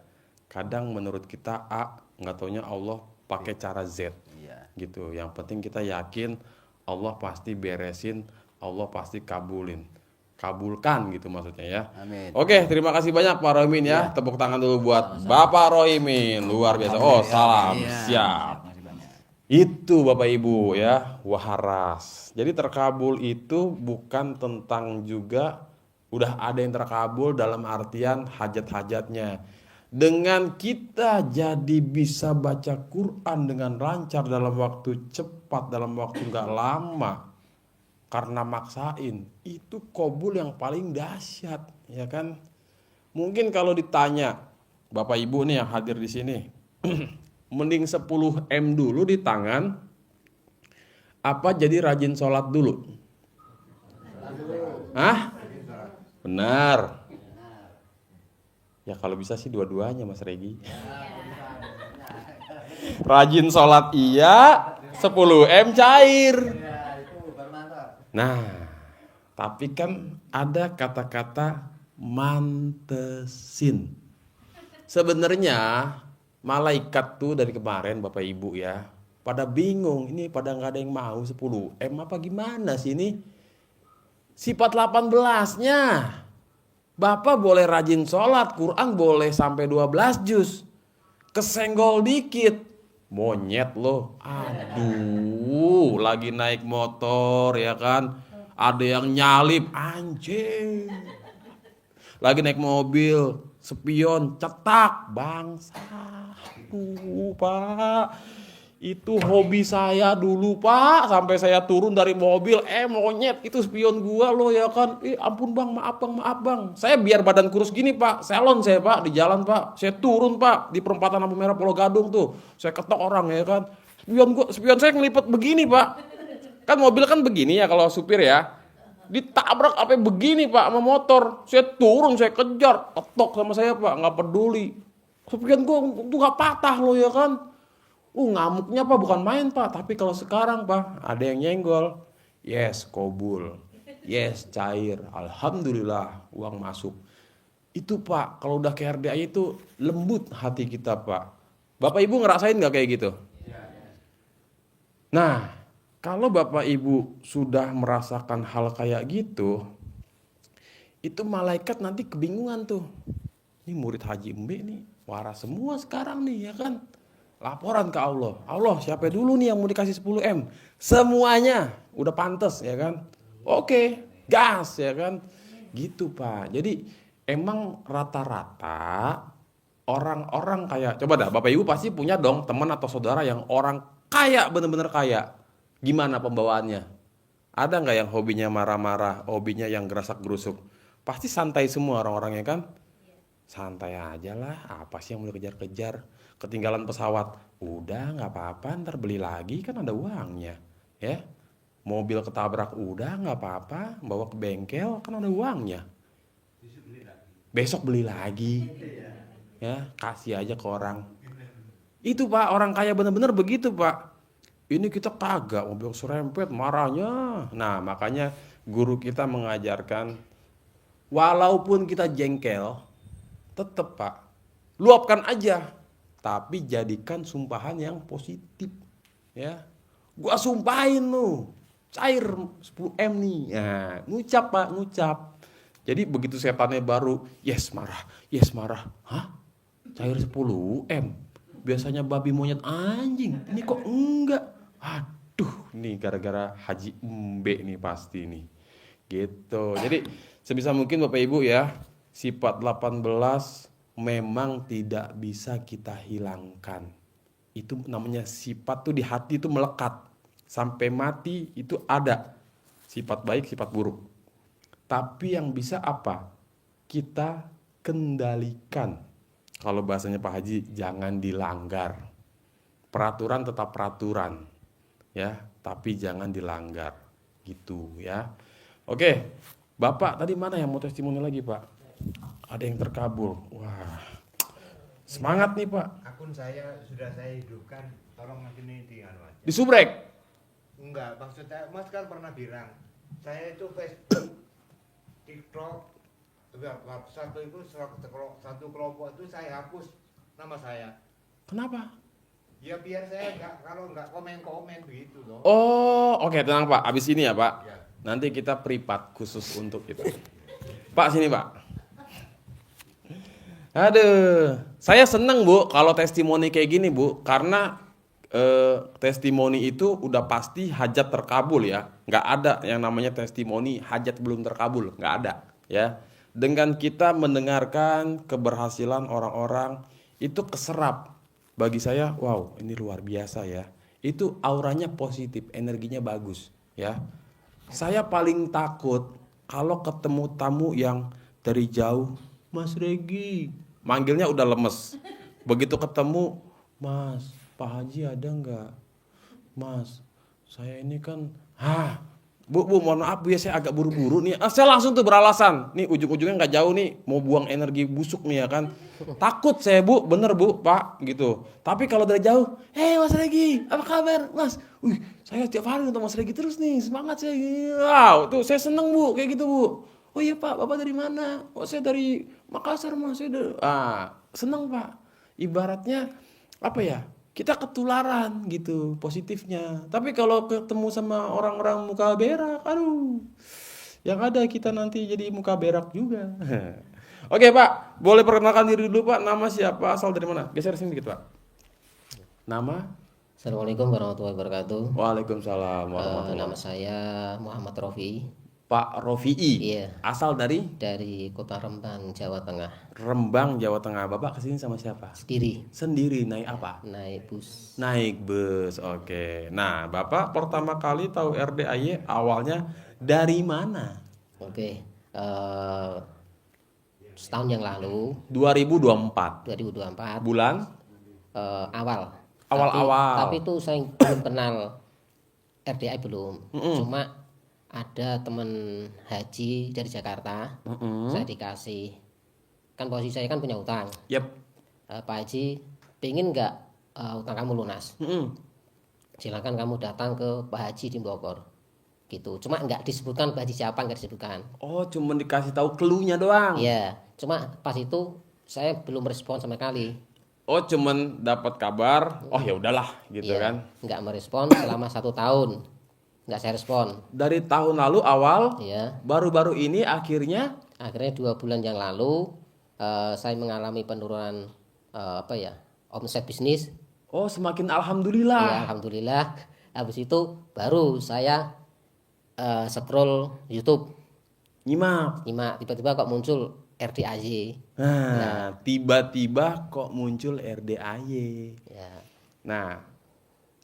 Kadang menurut kita A, nggak taunya Allah pakai cara Z Iya. gitu. Yang penting kita yakin Allah pasti beresin, Allah pasti kabulkan gitu maksudnya ya. Amin. Oke, terima kasih banyak Pak Rohimin ya. Tepuk tangan dulu buat Bapak Rohimin, luar biasa. Oh, salam, Iya. siap. Makasih banyak. Itu Bapak Ibu ya, waharas. Jadi terkabul itu bukan tentang juga udah ada yang terkabul dalam artian hajat-hajatnya. Dengan kita jadi bisa baca Quran dengan lancar dalam waktu cepat, dalam waktu nggak lama, karena maksain, itu kobul yang paling dahsyat, ya kan? Mungkin kalau ditanya Bapak Ibu nih yang hadir di sini, mending 10 M dulu di tangan, apa jadi rajin sholat dulu? Hah? Benar. Ya kalau bisa sih dua-duanya Mas Regi. Rajin sholat iya, 10 M cair. Nah, tapi kan ada kata-kata mantesin. Sebenarnya malaikat tuh dari kemarin Bapak Ibu ya, pada bingung, ini pada nggak ada yang mau 10 M apa gimana sih ini? Sifat 18-nya. Bapak boleh rajin sholat, Quran boleh sampai 12 juz. Kesenggol dikit, monyet loh. Aduh, lagi naik motor ya kan, ada yang nyalip, anjing. Lagi naik mobil, spion, cetak, bangsa. Aduh, Pak. Itu hobi saya dulu Pak, sampai saya turun dari mobil, monyet itu spion gua loh ya kan. Ampun bang, maaf bang. Saya biar badan kurus gini Pak, salon saya Pak di jalan Pak. Saya turun Pak di perempatan lampu merah Pulau Gadung tuh. Saya ketok orang ya kan. Spion saya ngelipet begini Pak. Kan mobil kan begini ya kalau supir ya. Ditabrak apa begini Pak sama motor. Saya turun, saya kejar, ketok sama saya Pak, nggak peduli. Spion gua tuh nggak patah loh ya kan. Ngamuknya Pak bukan main Pak, tapi kalau sekarang Pak ada yang nyenggol, yes kobul, yes cair, alhamdulillah uang masuk. Itu Pak, kalau udah ke RDA itu lembut hati kita Pak. Bapak Ibu ngerasain nggak kayak gitu? Nah, kalau Bapak Ibu sudah merasakan hal kayak gitu, itu malaikat nanti kebingungan tuh. Ini murid Haji Embe nih, waras semua sekarang nih ya kan. Laporan ke Allah. Allah siapa dulu nih yang mau dikasih 10 M? Semuanya udah pantas ya kan. Oke, gas ya kan. Gitu Pak. Jadi emang rata-rata orang-orang kayak, coba dah Bapak Ibu pasti punya dong teman atau saudara yang orang kaya, bener-bener kaya. Gimana pembawaannya? Ada nggak yang hobinya marah-marah, hobinya yang gerasak-gerusuk? Pasti santai semua orang-orangnya kan. Santai aja lah, apa sih yang mau dikejar-kejar? Ketinggalan pesawat, udah nggak apa-apa, ntar beli lagi kan ada uangnya, ya. Mobil ketabrak, udah nggak apa-apa, bawa ke bengkel kan ada uangnya. Besok beli lagi, ya kasih aja ke orang. Itu Pak, orang kaya bener-bener begitu Pak. Ini kita kagak, mobil serempet, marahnya. Nah makanya guru kita mengajarkan, walaupun kita jengkel, tetep Pak, luapkan aja. Tapi jadikan sumpahan yang positif, ya. Gua sumpahin lu, cair 10 M nih. Nah, ngucap Pak, ngucap. Jadi begitu setannya baru, yes marah. Hah? Cair 10 M? Biasanya babi monyet anjing, ini kok enggak? Aduh, nih gara-gara Haji Embe nih pasti nih. Gitu. Jadi sebisa mungkin Bapak Ibu ya, sifat 18 memang tidak bisa kita hilangkan. Itu namanya sifat tuh di hati itu melekat. Sampai mati itu ada. Sifat baik, sifat buruk. Tapi yang bisa apa? Kita kendalikan. Kalau bahasanya Pak Haji, jangan dilanggar. Peraturan tetap peraturan. Ya, tapi jangan dilanggar. Gitu ya. Oke, Bapak tadi mana yang mau testimoni lagi Pak? Ada yang terkabul. Wah. Semangat nih, Pak. Akun saya sudah saya hidupkan, tolong ini tinggal aja. Disubrek. Enggak, maksudnya Mas kan pernah bilang saya itu Facebook, TikTok, satu kelompok itu saya hapus nama saya. Kenapa? Ya biar saya kalau nggak komen begitu loh. Oh, oke, tenang Pak. Abis ini ya Pak. Ya. Nanti kita privat khusus untuk itu. Pak, sini Pak. Aduh, saya seneng Bu kalau testimoni kayak gini Bu, karena testimoni itu udah pasti hajat terkabul ya. Nggak ada yang namanya testimoni hajat belum terkabul, nggak ada ya. Dengan kita mendengarkan keberhasilan orang-orang itu keserap. Bagi saya, wow, ini luar biasa ya. Itu auranya positif, energinya bagus ya. Saya paling takut kalau ketemu tamu yang dari jauh, Mas Regi, manggilnya udah lemes. Begitu ketemu, Mas, Pak Haji ada nggak? Mas, saya ini kan, Bu, mohon maaf Bu ya, saya agak buru-buru nih. Saya langsung tuh beralasan. Nih ujung-ujungnya nggak jauh nih, mau buang energi busuk nih ya kan. Takut saya Bu, bener Bu, Pak, gitu. Tapi kalau dari jauh, Mas Regi, apa kabar Mas? Saya setiap hari nonton Mas Regi terus nih, semangat saya. Wow, tuh saya seneng Bu, kayak gitu Bu. Oh iya Pak, Bapak dari mana? Oh saya dari Makassar Mas. Seneng Pak. Ibaratnya apa ya? Kita ketularan gitu positifnya. Tapi kalau ketemu sama orang-orang muka berak, aduh, yang ada kita nanti jadi muka berak juga. Oke Pak, boleh perkenalkan diri dulu Pak. Nama siapa, asal dari mana? Geser sini dikit Pak. Nama? Assalamualaikum warahmatullahi wabarakatuh. Waalaikumsalam warahmatullahi Nama saya Muhammad Rofi Pak Rofi'i. Iya. Asal dari dari Kota Rembang, Jawa Tengah. Rembang, Jawa Tengah. Bapak kesini sama siapa? Sendiri, Sendiri, naik apa? naik bus. Naik bus, oke. Nah, Bapak pertama kali tahu RDAY awalnya dari mana? Oke, setahun yang lalu, 2024. 2024, Bulan? awal. Awal-awal. Tapi itu saya belum kenal RDI belum. Cuma ada teman haji dari Jakarta, saya dikasih. Kan posisi saya kan punya utang. Yep. Pak Haji, pengen nggak utang kamu lunas? Silakan kamu datang ke Pak Haji di Bogor. Gitu. Cuma nggak disebutkan Pak Haji siapa, nggak disebutkan. Oh, cuma dikasih tahu clue-nya doang. Iya, cuma pas itu saya belum respon sama sekali. Oh, cuman dapat kabar. Oh, ya udahlah gitu Iya, kan. nggak merespon selama 1 tahun, nggak saya respon. Dari tahun lalu awal, Iya, baru-baru ini akhirnya akhirnya 2 bulan yang lalu saya mengalami penurunan omset bisnis. oh, semakin Iya, alhamdulillah. alhamdulillah. Habis itu baru saya scroll YouTube, Nyimak. tiba-tiba kok muncul RDAY. Nah, tiba-tiba kok muncul RDAY. Ya, Nah,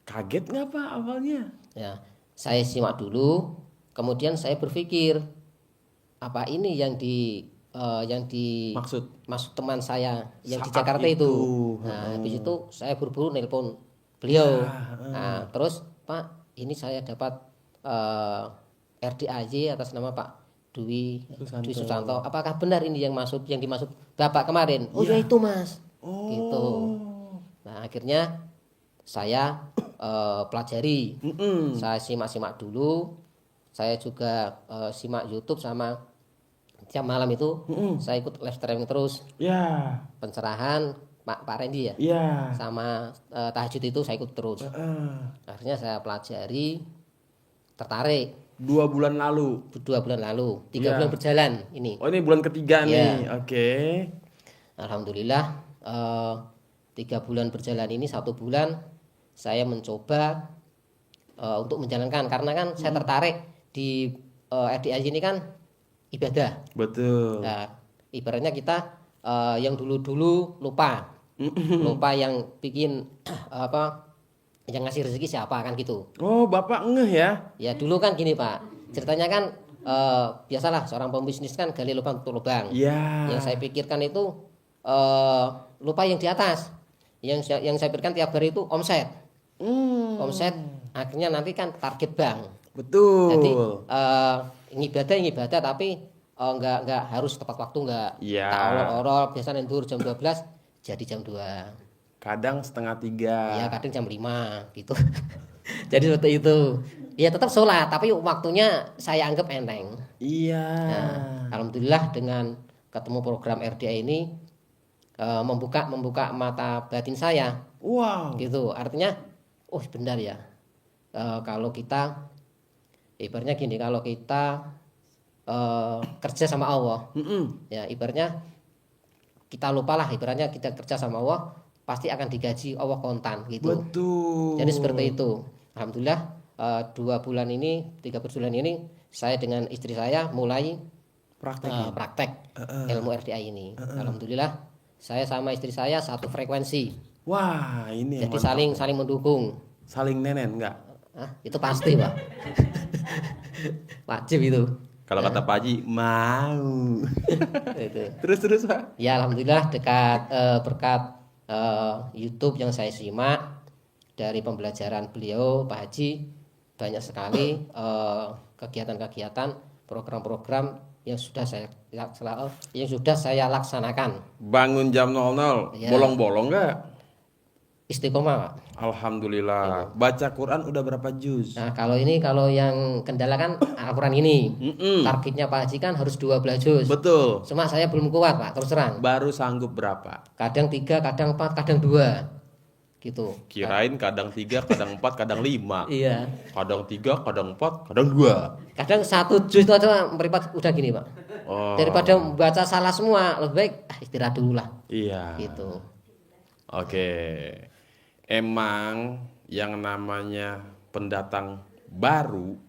kaget nggak Pak awalnya? ya, saya simak dulu, kemudian saya berpikir apa ini yang Maksud? maksud teman saya yang di Saat Jakarta itu. itu. Nah, habis itu saya buru-buru nelpon beliau. Nah, terus Pak, ini saya dapat RDAY atas nama Pak Dwi Susanto. Apakah benar ini yang dimaksud Bapak kemarin? Oh ya itu Mas. Gitu. Nah, akhirnya saya pelajari. Saya simak-simak dulu. Saya juga simak YouTube sama tiap malam itu saya ikut live streaming terus. Ya, Pencerahan Pak Randy ya. ya. Sama tahajud itu saya ikut terus. Akhirnya saya pelajari, tertarik. 2 bulan lalu. 2 bulan lalu, 3 Iya. bulan berjalan ini. Oh, ini bulan ketiga Iya. nih. Oke. Alhamdulillah 3 bulan berjalan ini 1 bulan saya mencoba untuk menjalankan karena kan saya tertarik di RDAY ini kan ibadah. Betul. Nah, ibaratnya kita yang dulu-dulu lupa yang bikin yang ngasih rezeki siapa kan gitu. Oh, Bapak ngeh ya? Ya dulu kan gini Pak, ceritanya kan biasalah seorang pembisnis kan gali lubang tutup lubang. Iya. Yang saya pikirkan itu lupa yang di atas. Yang saya pikirkan tiap hari itu omset. Omset akhirnya nanti kan target bank. Betul. Jadi ibadah tapi nggak harus tepat waktu, nggak Iya. tak olor-olor, biasanya nendur jam 12 jadi jam 2. Kadang setengah 3. Ya kadang jam 5 gitu. Jadi seperti itu. Ya tetap sholat, tapi waktunya saya anggap enteng. Iya. Nah, alhamdulillah dengan ketemu program RDA ini membuka mata batin saya Wow. gitu. Artinya, oh benar ya. Kalau kita ibaratnya gini, kalau kita kerja sama Allah, ya ibaratnya kita lupalah, ibaratnya kita kerja sama Allah pasti akan digaji Allah kontan gitu. Betul. Jadi seperti itu. Alhamdulillah 2 bulan ini, 3 bulan ini saya dengan istri saya mulai praktek ilmu RDA ini. Alhamdulillah saya sama istri saya satu frekuensi. Wah, ini yang Jadi mantap. saling mendukung. Saling nenen enggak? Itu pasti, Pak. Wajib itu. Kalau kata Pak Haji, mau. Itu. Terus Pak. Ya alhamdulillah berkat YouTube yang saya simak dari pembelajaran beliau Pak Haji, banyak sekali kegiatan-kegiatan, program-program yang sudah saya laksanakan. Bangun jam 00, Iya. bolong-bolong enggak? Istiqomah, Pak. Alhamdulillah. Baca Quran udah berapa juz? Nah, kalau yang kendala kan Al-Quran ini. Targetnya Pak Haji kan harus 12 juz. Betul. Cuma saya belum kuat, Pak, terus terang. Baru sanggup berapa? Kadang 3, kadang 4, kadang 2. Gitu. Kirain kadang 3, kadang 4, kadang 5. Iya. Kadang 3, kadang 4, kadang 2. Kadang 1 juz itu aja meripat udah gini, Pak. Oh. Daripada membaca salah semua, lebih baik istirahat dulu lah. Iya. Gitu. Oke. Emang yang namanya pendatang baru,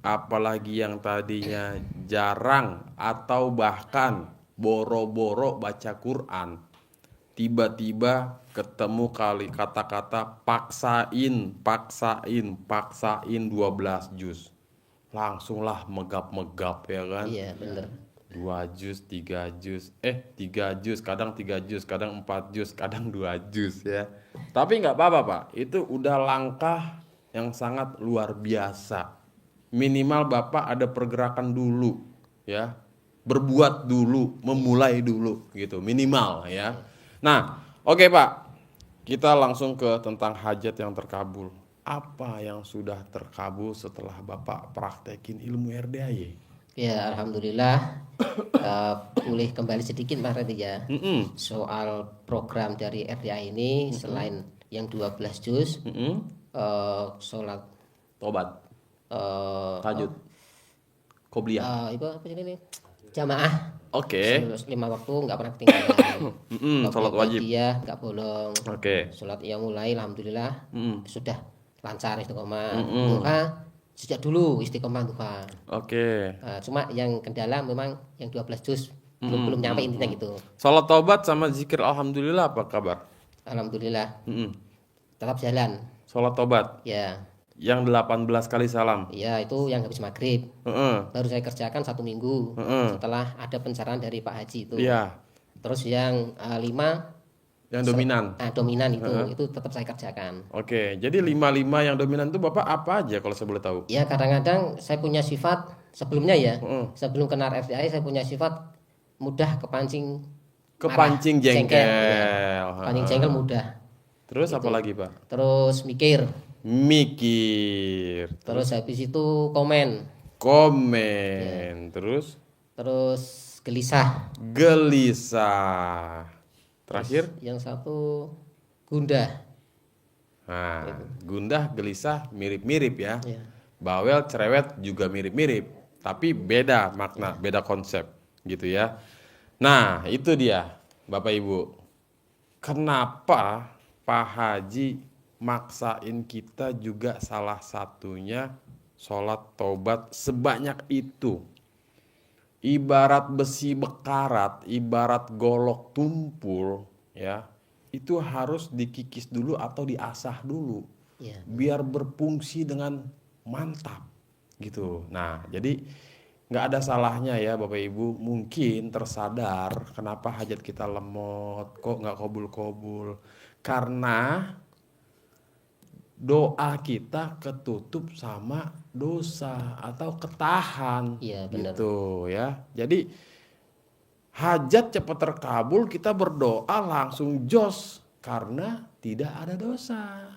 apalagi yang tadinya jarang atau bahkan boro-boro baca Quran, tiba-tiba ketemu kali kata-kata paksain 12 juz. Langsunglah megap-megap ya kan? Iya, bener. 2 juz, 3 juz, 3 juz, kadang 3 juz, kadang 4 juz, kadang 2 juz ya. Tapi nggak apa-apa Pak, itu udah langkah yang sangat luar biasa. Minimal Bapak ada pergerakan dulu ya, berbuat dulu, memulai dulu gitu, minimal ya. Nah, oke Pak, kita langsung ke tentang hajat yang terkabul. Apa yang sudah terkabul setelah Bapak praktekin ilmu RDAY? Ya, alhamdulillah. Boleh kembali sedikit Mas Randy ya. Soal program dari RDA ini selain yang 12 juz, sholat Tobat, eh, tahajud, qobliyah. itu apa sih ini? Jamaah. Oke. 5 waktu nggak pernah ketinggalan. Sholat wajib. Iya, nggak bolong. Oke. Sholat yang mulai alhamdulillah sudah lancar istiqomah. Mm-mm. Duha sejak dulu istiqomah duha. Oke. Cuma yang kendala memang yang 12 juz belum nyampe intinya gitu. Sholat taubat sama zikir alhamdulillah apa kabar? Alhamdulillah Mm-mm. tetap jalan. Sholat taubat Ya, yang 18 kali salam. ya itu yang habis maghrib. Heeh. Baru saya kerjakan 1 minggu setelah ada pencerahan dari Pak Haji itu. Iya. Terus yang 5 Yang dominan. dominan itu tetap saya kerjakan. Oke. Jadi 5 yang dominan itu Bapak apa aja kalau saya boleh tahu? Ya kadang-kadang saya punya sifat sebelumnya ya, sebelum kenal RDI saya punya sifat mudah kepancing Kepancing marah, jengkel. ya. Kepancing jengkel mudah. Terus apa lagi Pak? Terus mikir, Mikir. terus habis itu komen, Komen. Terus terus gelisah. gelisah. Terakhir? Yang satu gundah. Nah, gundah, gelisah, mirip-mirip ya. Ya. Bawel, cerewet juga mirip-mirip, tapi beda makna, beda konsep gitu ya. Nah, itu dia Bapak Ibu. Kenapa Pak Haji maksain kita juga salah satunya sholat taubat sebanyak itu. Ibarat besi bekarat, ibarat golok tumpul ya, itu harus dikikis dulu atau diasah dulu Ya. biar berfungsi dengan mantap gitu. Nah, jadi nggak ada salahnya ya Bapak Ibu mungkin tersadar kenapa hajat kita lemot, kok nggak kobul-kobul, karena doa kita ketutup sama dosa atau ketahan. Iya, benar. Gitu ya. Jadi hajat cepat terkabul, kita berdoa langsung jos karena tidak ada dosa.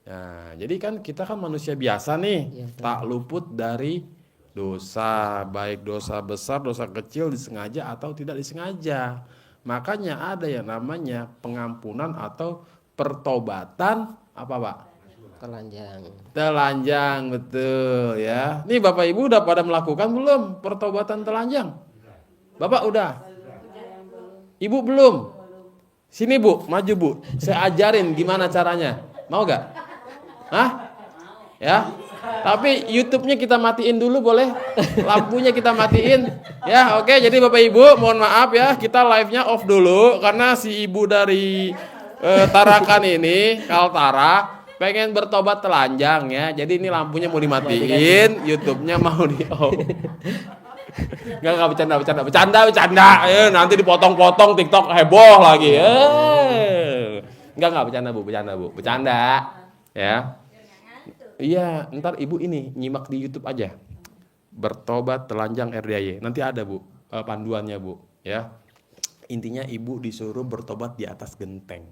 Nah, jadi kan kita kan manusia biasa nih, Iya, tak luput dari dosa, baik dosa besar, dosa kecil, disengaja atau tidak disengaja. Makanya ada yang namanya pengampunan atau pertobatan apa, Pak? Telanjang. Telanjang, betul ya. Nih Bapak Ibu udah pada melakukan belum pertobatan telanjang? Bapak udah? Ibu belum? Sini Bu, maju Bu. Saya ajarin gimana caranya. Mau gak? Hah? Ya. Tapi YouTube-nya kita matiin dulu boleh? Lampunya kita matiin. Ya, oke. Jadi Bapak Ibu, mohon maaf ya, kita live-nya off dulu karena si ibu dari Tarakan ini, Kaltara, pengen bertobat telanjang ya. Jadi ini lampunya mau dimatiin, YouTube-nya mau di off. Enggak bercanda. Nanti dipotong-potong TikTok heboh lagi. Enggak bercanda Bu. Bercanda. Ya. Iya, ntar Ibu ini nyimak di YouTube aja. Bertobat telanjang RDIY. Nanti ada Bu panduannya Bu, ya. Intinya Ibu disuruh bertobat di atas genteng.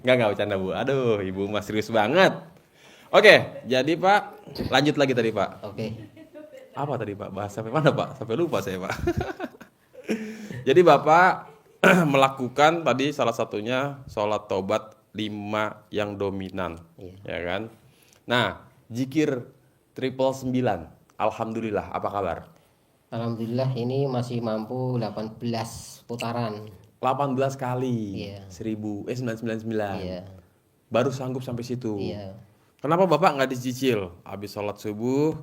Enggak bercanda Bu. Aduh, Ibu mah serius banget. Oke, jadi Pak, lanjut lagi tadi Pak. Oke. Apa tadi Pak? Bahas sampai mana Pak? Sampai lupa saya Pak. Jadi Bapak melakukan tadi salah satunya sholat tobat 5 yang dominan, ya kan? Nah, zikir 999, alhamdulillah, apa kabar? Alhamdulillah ini masih mampu 18 putaran. 18 kali, Iya. 999. Iya. Baru sanggup sampai situ. Iya. Kenapa Bapak nggak dicicil? Habis sholat subuh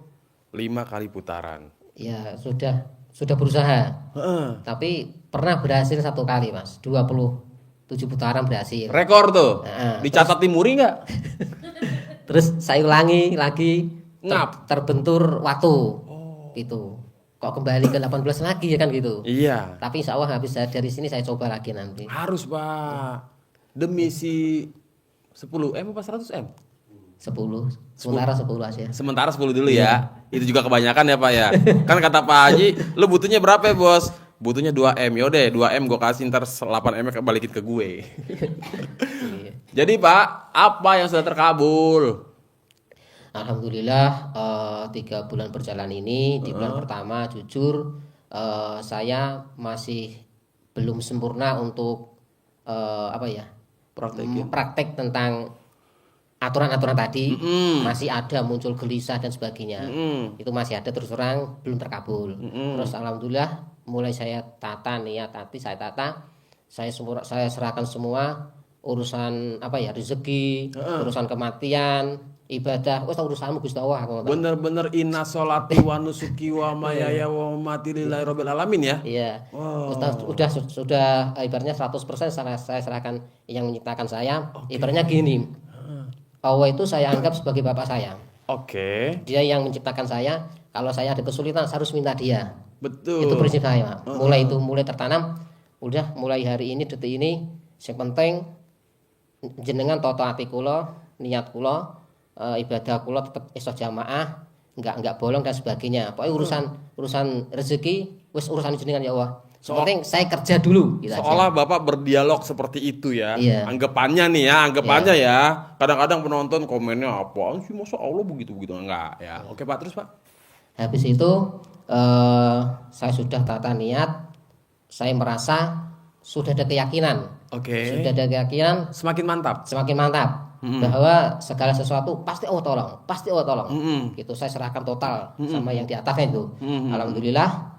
5 kali putaran. Ya, sudah berusaha. Heeh. Tapi pernah berhasil 1 kali, Mas. 27 putaran berhasil. Rekor tuh. Heeh. Dicatat di Muri nggak? Terus saya ulangi lagi, Ngap. terbentur waktu. Gitu. Kok kembali ke 18 lagi ya kan gitu. Iya. Tapi insya Allah habis dari sini saya coba lagi nanti. Harus Pak. Demi si 10M apa 100M? 10. Sementara 10 aja. Sementara 10 dulu ya. Itu juga kebanyakan ya Pak ya. Kan kata Pak Haji, lu butuhnya berapa ya Bos? Butuhnya 2M. Yaudah 2M gue kasih, ntar 8M balikin ke gue. Iya. Jadi Pak, apa yang sudah terkabul? Alhamdulillah 3 bulan berjalan ini, di bulan pertama jujur saya masih belum sempurna untuk praktek tentang aturan-aturan tadi. Masih ada muncul gelisah dan sebagainya. Itu masih ada, terus terang belum terkabul. Terus alhamdulillah mulai saya tata niat hati, saya serahkan semua urusan rezeki, urusan kematian, ibadah, urusanmu Gusti Allah. Bener-bener inna sholati wa nusuki wa mayaya wa mamati lillahi rabbil alamin ya. Iya. Sudah ibaratnya 100% saya serahkan yang menciptakan saya. Ibaratnya gini. Allah itu saya anggap sebagai bapak saya. Oke. Dia yang menciptakan saya. Kalau saya ada kesulitan saya harus minta dia. Betul. Itu prinsip saya, Pak. Mulai tertanam. Udah mulai hari ini detik ini yang penting jenengan toto ati kula, niat kula, ibadah kula tetep iso jamaah, enggak bolong dan sebagainya. Pokoknya urusan rezeki wis urusan jenengan ya Allah. Penting saya kerja dulu gitu Seolah aja. Bapak berdialog seperti itu ya. Iya. Anggapannya nih ya, ya. Kadang-kadang penonton komennya apaan sih, masa Allah begitu-begitu, enggak ya. Oke Pak, terus Pak. Habis itu saya sudah tata niat, saya merasa sudah ada keyakinan. Oke. Sudah ada keyakinan Semakin mantap. semakin mantap bahwa segala sesuatu pasti Allah tolong. Gitu saya serahkan total sama yang di atas itu. Alhamdulillah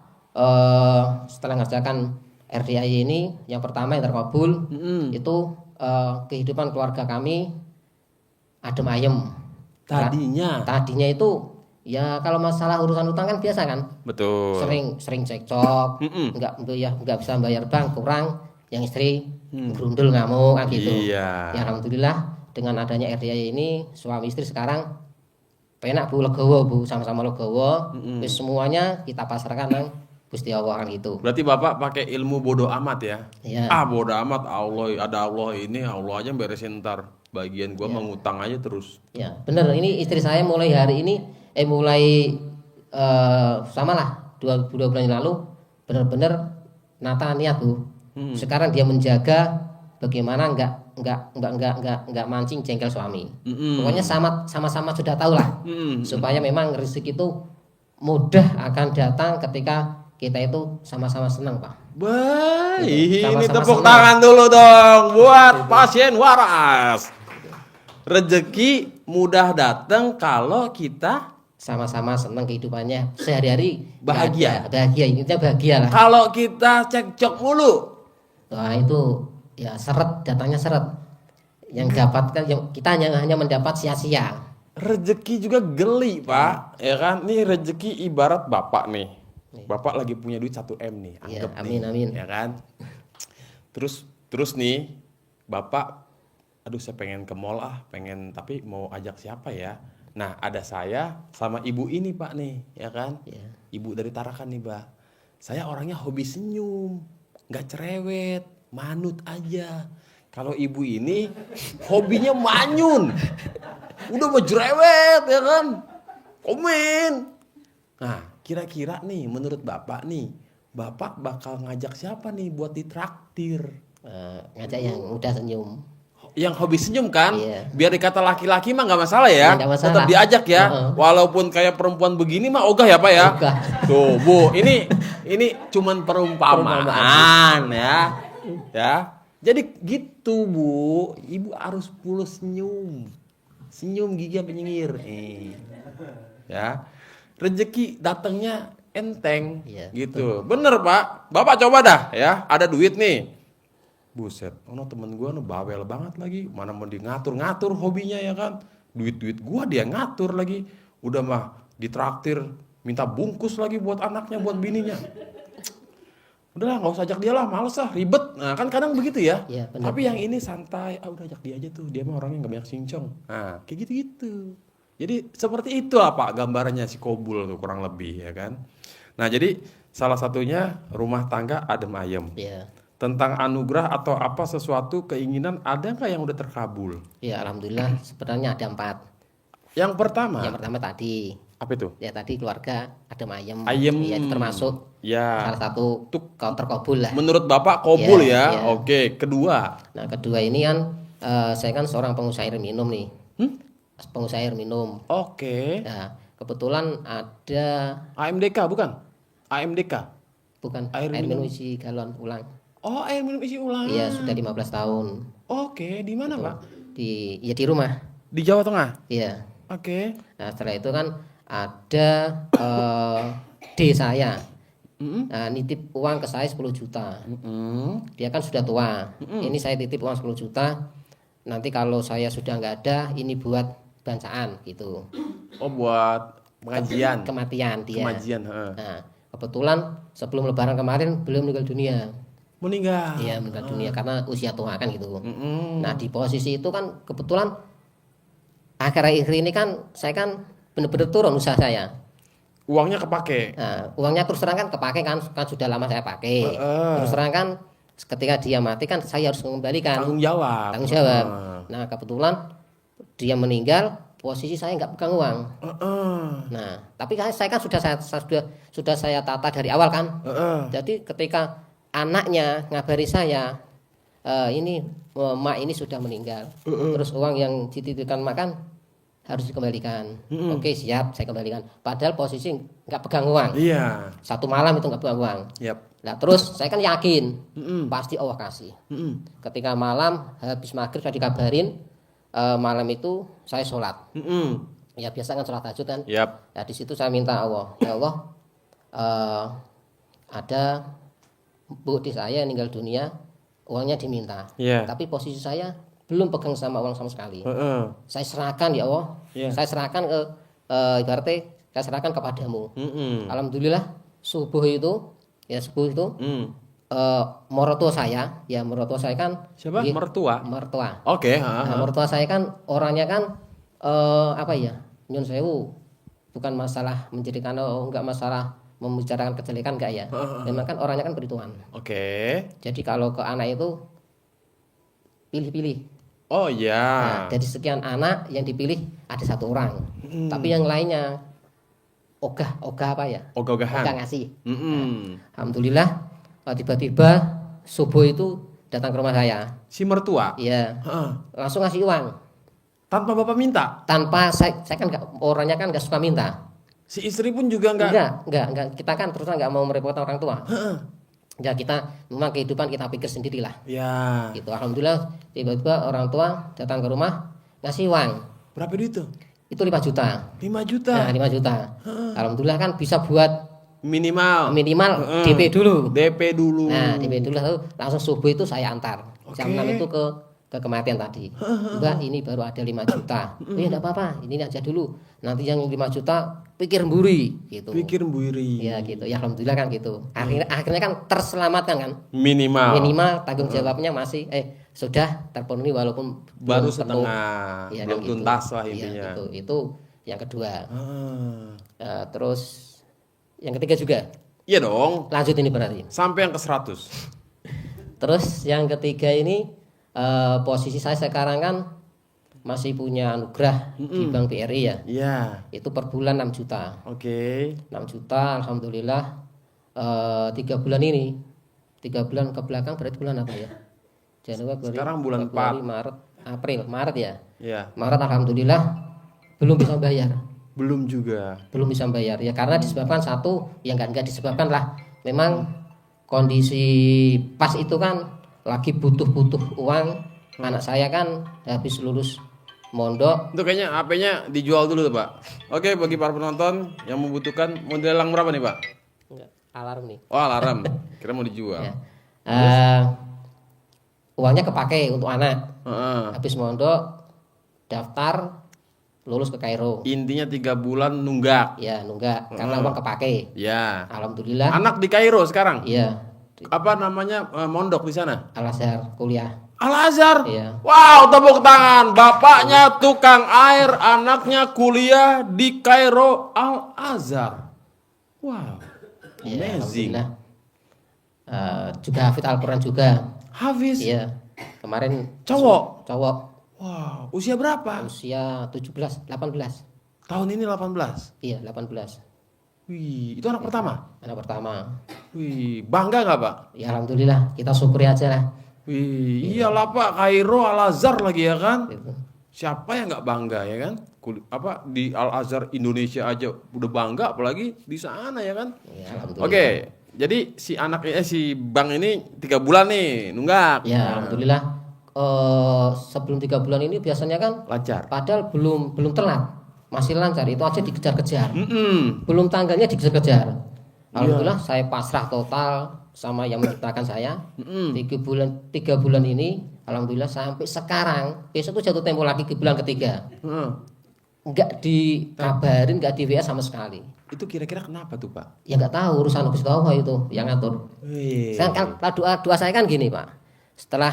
setelah mengerjakan RDIY ini yang pertama yang terkabul itu kehidupan keluarga kami adem ayem. Tadinya itu ya kalau masalah urusan utang kan biasa kan. Betul. Sering cekcok, nggak bisa bayar bank, kurang, yang istri gerundul ngamuk kan gitu. Iya. Ya alhamdulillah dengan adanya RDIY ini suami istri sekarang penak Bu, legowo Bu, sama-sama legowo. Wis semuanya kita pasrahkan nang Gusti Allah kan gitu. Berarti Bapak pakai ilmu bodoh amat ya? Iya. Bodoh amat, Allah ada Allah ini, Allah aja beresin ntar. Sebagian gua mah ngutang aja terus. Ya, bener. Ini istri saya mulai hari ini, sama lah 2 bulan yang lalu, benar-benar nata niat tuh. Sekarang dia menjaga bagaimana nggak mancing jengkel suami. Pokoknya sama-sama sudah tahu lah, supaya memang rezeki itu mudah akan datang ketika kita itu sama-sama senang, Pak. Baik, ini Sama-sama tepuk senang. tangan dulu dong buat pasien waras. Rezeki mudah datang kalau kita Sama-sama senang kehidupannya sehari-hari, Bahagia. bahagia, intinya bahagia lah. kalau kita cekcok mulu. Wah, itu ya seret, datangnya seret. Yang dapatkan kita hanya mendapat sia-sia. Rezeki juga geli, Pak. Ya kan? Nih rezeki ibarat bapak nih. Bapak lagi punya duit 1 M nih, Iya, anggap amin, nih. amin. Ya kan? Terus nih, Bapak aduh saya pengen ke mall pengen tapi mau ajak siapa ya? Nah, ada saya sama ibu ini, Pak nih, ya kan? Iya. Ibu dari Tarakan nih, Pak. Saya orangnya hobi senyum, nggak cerewet, manut aja. Kalau ibu ini hobinya manyun. Udah mau cerewet ya kan? Komen. Nah, kira-kira nih menurut Bapak nih, Bapak bakal ngajak siapa nih buat ditraktir? Ngajak yang udah senyum. Yang hobi senyum kan? Iya. Biar dikata laki-laki mah nggak masalah ya. Iya, nggak masalah. Tetap diajak ya. Heeh. Walaupun kayak perempuan begini mah ogah ya, Pak ya. Ogah. Tuh, Bu, ini cuman perumpamaan ya. Ya. Jadi gitu, Bu. Ibu harus full senyum. Senyum gigi sampai nyengir. Ya. Rezeki datangnya enteng Iya, gitu. Bener, Pak. Bapak coba dah ya. Ada duit nih. Buset, temen gue bawel banget lagi. Mana mau di ngatur-ngatur hobinya ya kan. Duit-duit gue dia ngatur lagi. Udah mah ditraktir, minta bungkus lagi buat anaknya, buat bininya. Udahlah nggak usah ajak dia lah, males lah, ribet. Nah kan kadang begitu ya. Iya, benar. Tapi yang ini santai, udah ajak dia aja tuh. Dia mah orangnya nggak banyak cincong. Nah kayak gitu-gitu. Jadi seperti itu lah Pak gambarannya si Kobul tuh kurang lebih ya kan. Nah jadi salah satunya rumah tangga adem ayem. Ya. Tentang anugerah atau apa sesuatu keinginan ada nggak yang udah terkabul? Ya, alhamdulillah sebenarnya ada 4. Yang pertama, Yang pertama tadi, apa itu? ya tadi keluarga adem ayem. Ayem. Ya, itu termasuk Ya. salah satu kau terkabul lah. Menurut Bapak Kobul Ya, ya? ya. Oke. Kedua, Nah, kedua ini kan saya kan seorang pengusaha air minum nih. Pengusaha air minum. oke. Nah, kebetulan ada AMDK bukan? AMDK. bukan Air air, minum. minum isi galon ulang. Oh air minum isi ulang. Iya, sudah 15 tahun. Oke. Di mana Pak? Di rumah. Di Jawa Tengah. Iya. Oke. Nah, setelah itu kan ada D saya. Nah, nitip uang ke saya 10 juta. Dia kan sudah tua. Ini saya titip uang 10 juta. Nanti kalau saya sudah nggak ada, ini buat bancaan gitu. Oh buat pengajian. Kematian dia. Kemajian. heeh. Nah, kebetulan sebelum lebaran kemarin beliau meninggal dunia. Meninggal. Iya, meninggal dunia karena usia tua kan gitu. Nah, di posisi itu kan kebetulan akhir-akhir ini kan saya kan benar-benar turun usaha saya. Uangnya kepake. Nah, uangnya terus terang kan kepake kan sudah lama saya pakai. Terus terang kan ketika dia mati kan saya harus mengembalikan. Tanggung jawab. Tanggung jawab. Nah, kebetulan dia meninggal, posisi saya nggak pegang uang. Nah, tapi saya kan sudah saya tata dari awal kan. Jadi ketika anaknya ngabari saya, ini mak ini sudah meninggal. Terus uang yang dititipkan makan harus dikembalikan. Oke, siap, saya kembalikan. Padahal posisi nggak pegang uang. Iya. Satu malam itu nggak pegang uang. Yap. Nah, terus saya kan yakin pasti Allah kasih. Mm-mm. Ketika malam habis maghrib saya dikabarin, malam itu saya sholat. Mm-mm. Ya biasa kan sholat tahajud kan. Yap. Nah, di situ saya minta Allah, ya Allah, ada bu di saya meninggal dunia, uangnya diminta. Iya. Tapi posisi saya belum pegang sama uang sama sekali. Heeh. Saya serahkan ya Allah, Iya. saya serahkan ke ibaratnya saya serahkan kepadamu. Mm-mm. Alhamdulillah subuh itu mertua saya kan Siapa? nggih, Mertua? mertua. Oke. Nah, mertua saya kan orangnya kan apa ya, nyun sewu, bukan masalah menjadikan enggak masalah membicarakan kejelekan enggak ya. Memang kan orangnya kan perhitungan. Oke. Jadi kalau ke anak itu pilih-pilih. Oh ya. Nah, dari sekian anak yang dipilih ada 1 orang. Tapi yang lainnya ogah apa ya? Ogah-ogahan. Ogah ngasih. Mm-mm. Alhamdulillah tiba-tiba subuh itu datang ke rumah saya. Si mertua. Iya, Heeh. langsung ngasih uang. Tanpa bapak minta. Tanpa saya kan orangnya kan nggak suka minta. Si istri pun juga enggak. Enggak. Kita kan terus nggak mau merepotkan orang tua. Ya kita memang kehidupan kita pikir sendirilah. Ya. Gitu. Alhamdulillah tiba-tiba orang tua datang ke rumah ngasih uang. Berapa duit tuh? Itu 5 juta. 5 juta. Nah, 5 juta. Alhamdulillah kan bisa buat Minimal. minimal DP dulu. DP dulu. Nah, DP dulu langsung subuh itu saya antar. Jam 6 itu ke kematian tadi. Mbak, ini baru ada 5 juta. Oh ya enggak apa-apa, ini aja dulu. Nanti yang 5 juta pikir mburi gitu. Pikir buiri. Ya gitu. Ya alhamdulillah kan gitu. Akhirnya kan terselamatkan kan. Minimal. Minimal tanggung jawabnya masih sudah terpenuhi walaupun Baru belum penuh. setengah. Iya, Belum kan gitu. tuntas lah Iya, intinya. gitu. Itu yang kedua. Terus yang ketiga juga. Iya dong. Lanjut ini berarti. Sampai yang ke 100. Terus yang ketiga ini posisi saya sekarang kan masih punya anugerah di Bank BRI ya. Iya. Itu per bulan 6 juta. Oke. 6 juta alhamdulillah 3 bulan ini. 3 bulan ke belakang berarti bulan apa ya? Januari, Sekarang bulan Februari, Maret ya. Iya. Maret alhamdulillah belum bisa bayar. Belum juga. Belum bisa bayar ya karena disebabkan satu yang enggak disebabkan lah. Memang kondisi pas itu kan lagi butuh uang. Anak saya kan habis lulus mondok. Itu kayaknya HP-nya dijual dulu tuh, Pak. Oke, bagi para penonton yang membutuhkan model yang berapa nih, Pak? Enggak, alarm nih. Oh, alarm. Kira mau dijual. Ya. Uangnya kepake untuk anak. Heeh. Habis mondok daftar lulus ke Kairo. Intinya 3 bulan nunggak. Ya, nunggak karena uang kepake. Ya. Alhamdulillah. Anak di Kairo sekarang. Iya. Apa namanya mondok di sana? Al-Azhar kuliah. Al-Azhar. Iya. Wow, tepuk tangan. Bapaknya tukang air, anaknya kuliah di Kairo Al-Azhar. Wow. Iya, Amazing. alhamdulillah. Juga hafid Al-Quran juga. Hafiz. Iya. Kemarin Cowok. cowok Wow, usia berapa? usia 17, 18. Tahun ini 18. Iya, 18. Wih, itu anak pertama. Anak pertama. Wih, bangga nggak, Pak? Ya alhamdulillah, kita syukuri aja lah. Wih, iyalah Pak, Kairo Al-Azhar lagi ya kan? Gitu. Siapa yang nggak bangga ya kan? Apa di Al-Azhar Indonesia aja udah bangga, apalagi di sana ya kan? Ya, alhamdulillah. Oke, jadi si si Bang ini 3 bulan nih nunggak. Ya alhamdulillah. Sebelum 3 bulan ini biasanya kan Lancar. padahal belum telat, masih lancar, itu aja dikejar-kejar. Mm-mm. Belum tanggalnya dikejar-kejar. Alhamdulillah saya pasrah total sama yang menciptakan saya. 3 bulan ini alhamdulillah sampai sekarang, besok tuh jatuh tempo lagi ke bulan ketiga. Heeh. Enggak dikabarin, enggak di WA sama sekali. Itu kira-kira kenapa tuh Pak? Ya enggak tahu, urusan Gusti Allah itu yang ngatur. Wih. Saya kan doa saya kan gini, Pak. Setelah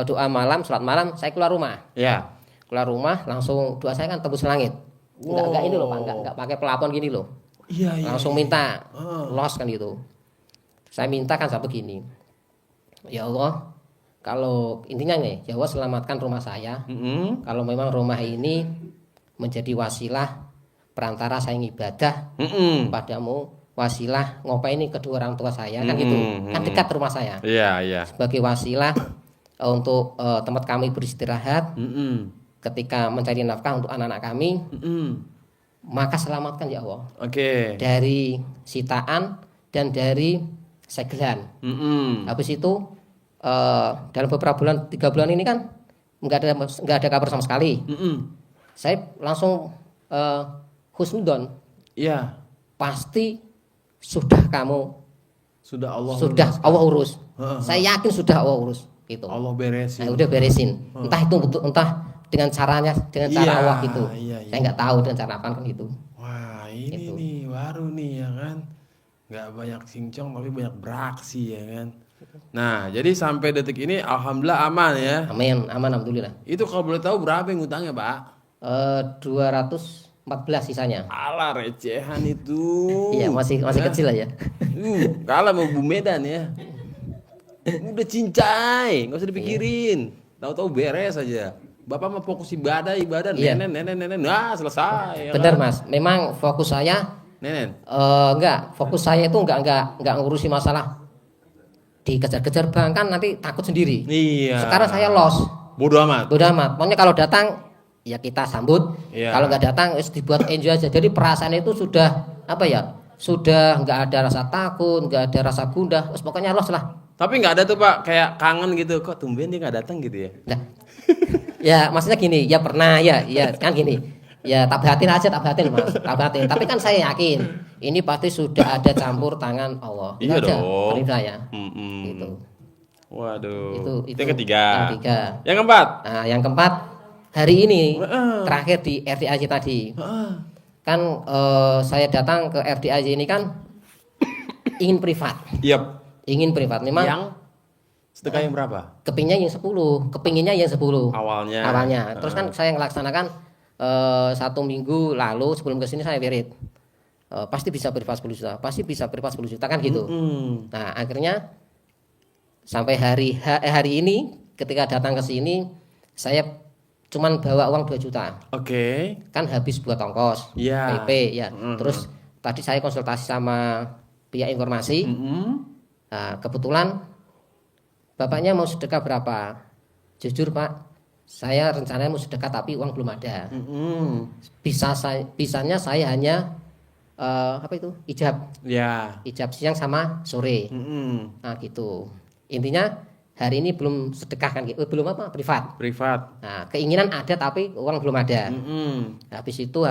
doa malam, sholat malam, saya keluar rumah. Ya. Keluar rumah langsung doa saya kan tembus langit. Enggak ini loh, Pak, enggak pakai pelapon gini loh. Iya, iya. Langsung minta los kan gitu. Saya minta kan satu gini. Ya Allah, kalau intinya nih, ya Allah selamatkan rumah saya. Mm-mm. Kalau memang rumah ini menjadi wasilah perantara saya ibadah Mm-mm. padamu, wasilah ngopaini kedua orang tua saya kan gitu. Kan dekat rumah saya. Iya, iya. Sebagai wasilah untuk tempat kami beristirahat, Mm-mm. ketika mencari nafkah untuk anak-anak kami, Mm-mm. maka selamatkan ya Allah Oke. dari sitaan dan dari segelan. Mm-mm. Habis itu dalam beberapa bulan, 3 bulan ini kan nggak ada kabar sama sekali. Mm-mm. Saya langsung husnudon, Iya. pasti sudah kamu Sudah Allah sudah urus. Allah urus. Heeh. Saya yakin sudah Allah urus gitu. Allah beresin. Saya udah beresin. Entah itu entah dengan caranya, dengan cara Iya, Allah gitu. iya, iya. Saya nggak tahu dengan cara apa kan gitu. Wah, ini Gitu. nih baru nih ya kan. Nggak banyak cincong tapi banyak beraksi ya kan. Nah, jadi sampai detik ini alhamdulillah aman ya. Amin, aman alhamdulillah. Itu kalau boleh tahu berapa yang ngutangnya, Pak? 214 sisanya. Alah recehan itu. Iya, masih Hah? kecil lah ya. Kalah mau Bu Medan ya. Udah cincai, nggak usah dipikirin. Tahu-tahu beres aja. Bapak mau fokus ibadah, Iya. nenen, nah selesai. Ya Benar kan? Mas, memang fokus saya Nenen. enggak, fokus saya itu enggak ngurusi masalah dikejar-kejar bank kan nanti takut sendiri. Iya. Sekarang saya lost. Bodoh amat. Bodoh amat. Pokoknya kalau datang ya kita sambut. Iya. Kalau nggak datang wis dibuat enjoy aja. Jadi perasaan itu sudah apa ya? Sudah nggak ada rasa takut, nggak ada rasa gundah. Wis pokoknya lost lah. Tapi nggak ada tuh Pak, kayak kangen gitu. Kok tumben dia nggak datang gitu ya? Nah, ya maksudnya gini, ya pernah ya kan gini. Ya tabatin aja, tabatin Mas, tabatin. Tapi kan saya yakin ini pasti sudah ada campur tangan Allah. Itu Iya aja dong. prinsip saya. Mm-mm. Gitu. Waduh. Itu yang ketiga. Yang ketiga. Yang keempat. Nah, yang keempat hari ini terakhir di RDAJ tadi. Kan saya datang ke RDAJ ini kan ingin privat. Yap. Ingin privat. Memang Yang sedekah yang berapa? kepinginnya yang 10. Awalnya. Terus kan saya melaksanakan 1 minggu lalu sebelum ke sini saya wirid. Pasti bisa privat 10 juta. Pasti bisa privat 10 juta kan gitu. Nah, akhirnya sampai hari ini ketika datang ke sini saya cuman bawa uang 2 juta. Oke. Kan habis buat ongkos, Iya. PP ya. Terus tadi saya konsultasi sama pihak informasi. Nah, kebetulan bapaknya mau sedekah berapa? Jujur Pak, saya rencananya mau sedekah tapi uang belum ada. Bisanya saya hanya apa itu? Ya. Ijab siang sama sore. Nah gitu. Intinya hari ini belum sedekah kan gitu. Belum apa? Privat. Privat. Nah, keinginan ada tapi uang belum ada. Habis itu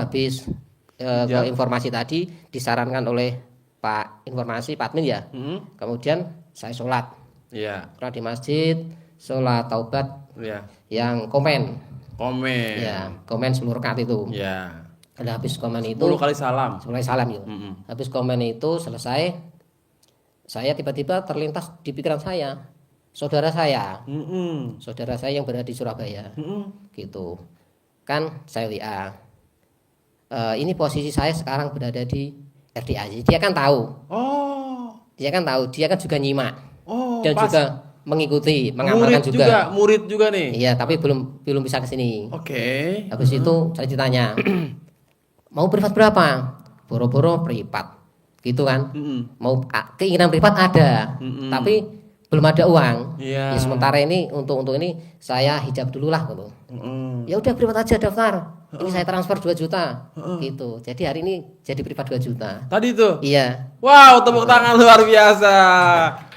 ke informasi tadi disarankan oleh Pak Informasi, Pak Admin ya. Kemudian saya sholat. Iya. Sholat di masjid, sholat taubat Iya. yang komen. Komen. Ya, komen 10 rakaat itu. Ya. Ada habis komen itu 10 kali salam. 10 kali salam yuk. Habis komen itu selesai, saya tiba-tiba terlintas di pikiran saya, saudara saya yang berada di Surabaya, gitu. Kan saya WA. Ini posisi saya sekarang berada di RDAJ. Dia kan tahu. Dia kan juga nyimak. Dan pas. juga mengikuti, mengamalkan juga. Murid juga nih. Iya, tapi belum bisa ke sini. Oke. Habis itu saya ditanya, mau privat berapa? Boro-boro privat, gitu kan? Mau keinginan privat ada, tapi belum ada uang. Iya. Ya, sementara ini untuk ini saya hijab dulu lah gitu. Ya udah privat aja daftar. Ini saya transfer 2 juta, gitu. Jadi hari ini jadi privat 2 juta. Tadi tuh. Iya. Wow, tepuk tangan luar biasa.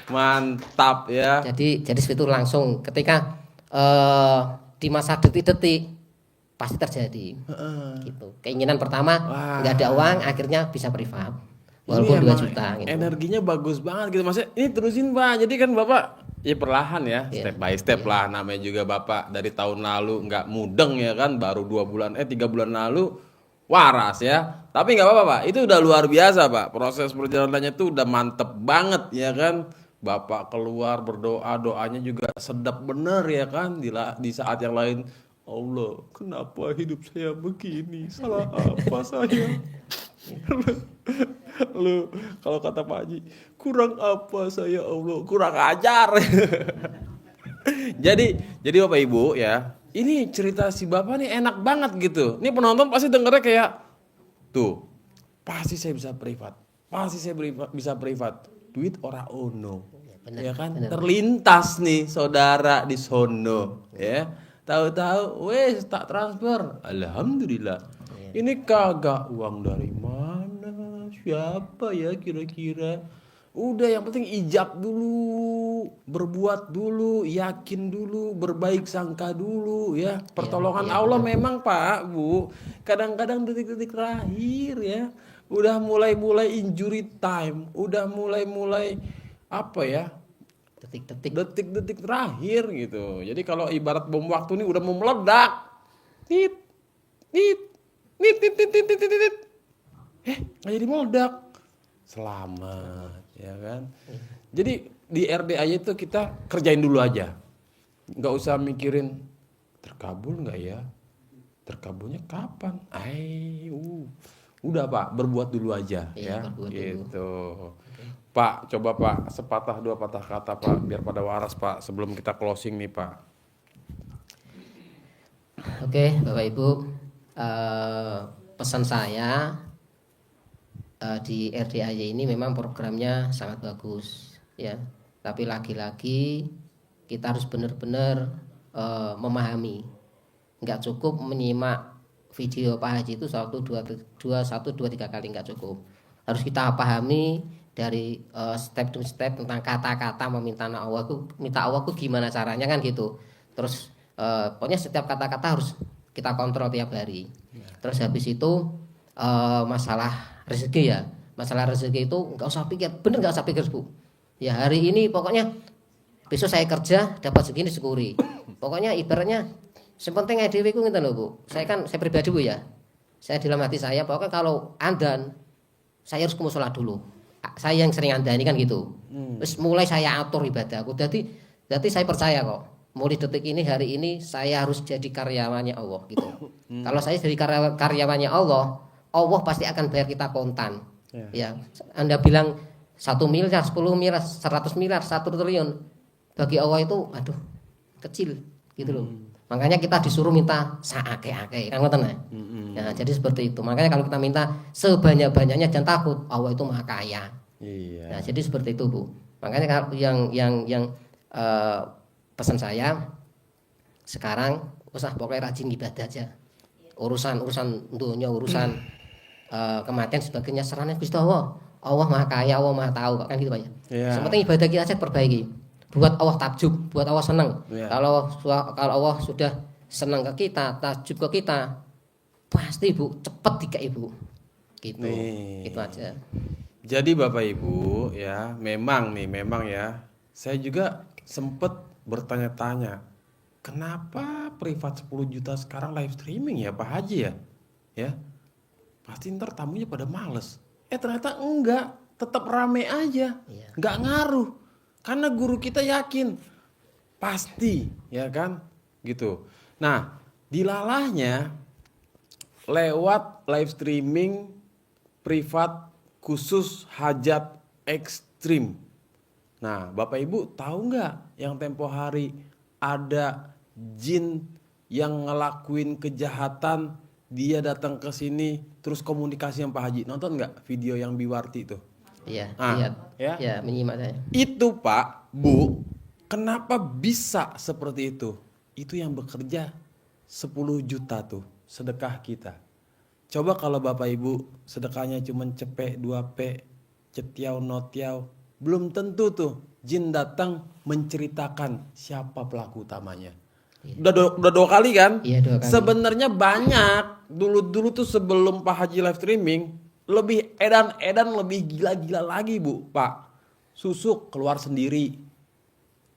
Mantap ya. Jadi itu langsung ketika di masa detik-detik pasti terjadi. Gitu. Keinginan pertama nggak ada uang, akhirnya bisa privat. Walaupun 2 juta gitu. Energinya bagus banget gitu. Maksudnya ini terusin Pak. Jadi kan Bapak ya perlahan ya, step by step lah, namanya juga Bapak dari tahun lalu nggak mudeng ya kan, baru 3 bulan lalu waras ya. Tapi nggak apa-apa Pak, itu udah luar biasa Pak. Proses perjalanannya tuh udah mantep banget ya kan. Bapak keluar berdoa, doanya juga sedap bener ya kan. Di saat yang lain, Allah kenapa hidup saya begini, salah apa saya? Lu kalau kata Pak Haji, kurang apa saya Allah, kurang ajar. jadi Bapak Ibu ya, ini cerita si Bapak nih enak banget gitu. Ini penonton pasti dengernya kayak tuh, pasti saya bisa privat. Bisa privat. Duit ora ono. Ya kan? Terlintas nih saudara di sono ya. Tahu-tahu wes tak transfer. Alhamdulillah. Ini kagak uang dari mana? Siapa ya kira-kira? Udah yang penting ijab dulu, berbuat dulu, yakin dulu, berbaik sangka dulu ya. Pertolongan Allah memang Pak, Bu. Kadang-kadang detik-detik terakhir ya. Udah mulai injury time, udah mulai apa ya? Detik-detik terakhir gitu. Jadi kalau ibarat bom waktu ini udah mau meledak. Nit. Nggak jadi meledak. Selamat, ya kan? Jadi di RDA itu kita kerjain dulu aja. Nggak usah mikirin terkabul nggak ya? Terkabulnya kapan? Udah Pak, berbuat dulu aja ya. Gitu. Pak, coba Pak, sepatah dua patah kata Pak, biar pada waras Pak, sebelum kita closing nih Pak. Oke, Bapak Ibu, pesan saya di RDAY ini memang programnya sangat bagus, ya. Tapi lagi-lagi kita harus benar-benar memahami, nggak cukup menyimak video Pak Haji itu satu dua tiga kali, nggak cukup. Harus kita pahami dari step demi step tentang kata-kata minta Allah itu gimana caranya kan gitu. Terus pokoknya setiap kata-kata harus kita kontrol tiap hari. Terus habis itu masalah rezeki ya. Masalah rezeki itu nggak usah pikir, bener nggak usah pikir Bu. Ya hari ini pokoknya besok saya kerja dapat segini syukuri. Pokoknya ibaratnya sepenting dhewe ku ngeten lho Bu. Saya pribadi Bu ya. Saya dalam hati saya pokoknya kalau andan saya harus ke mushola dulu. Saya yang sering andani kan gitu. Terus mulai saya atur ibadahku. Jadi saya percaya kok. Mulai detik ini hari ini saya harus jadi karyawannya Allah gitu. Kalau saya jadi karyawannya Allah, Allah pasti akan bayar kita kontan. Ya. Anda bilang 1 miliar, 10 miliar, 100 miliar, 1 triliun. Bagi Allah itu aduh kecil gitu loh. Makanya kita disuruh minta saake-ake kan ngoten ya. Nah, jadi seperti itu. Makanya kalau kita minta sebanyak-banyaknya jangan takut, Allah itu Maha Kaya. Iya. Nah, jadi seperti itu, Bu. Makanya kalau yang pesan saya sekarang usah pokoknya rajin ibadah aja. Urusan dunia, urusan kematian sebagainya serahnya Gusti Allah. Allah Maha Kaya, Allah Maha tahu kan gitu Pak ya. Iya. Yang penting ibadah kita aja perbaiki. Buat Allah takjub, buat Allah senang. Iya. Kalau Allah sudah senang ke kita, takjub ke kita, pasti Bu cepet dikai Bu. Gitu. Nih. Itu aja. Jadi Bapak Ibu ya, memang ya, saya juga sempet bertanya-tanya, kenapa privat 10 juta sekarang live streaming ya Pak Haji ya? Ya, pasti ntar tamunya pada males. Ternyata enggak, tetap rame aja, Iya. nggak ngaruh. Karena guru kita yakin, pasti ya kan, gitu. Nah, dilalahnya lewat live streaming privat khusus hajat ekstrim. Nah, Bapak Ibu tahu nggak yang tempo hari ada jin yang ngelakuin kejahatan, dia datang ke sini terus komunikasi sama Pak Haji. Nonton nggak video yang Biwarti itu? Iya, Ah, lihat. ya. Ya, menyimak saya. Itu Pak, Bu, kenapa bisa seperti itu? Itu yang bekerja 10 juta tuh sedekah kita. Coba kalau Bapak Ibu sedekahnya cuma cepek 2p, cetiau notiau, belum tentu tuh jin datang menceritakan siapa pelaku utamanya. Udah 2 kali kan? Iya, 2 kali. Sebenarnya banyak. Dulu tuh sebelum Pak Haji live streaming lebih edan lebih gila-gila lagi Bu, Pak. Susuk keluar sendiri.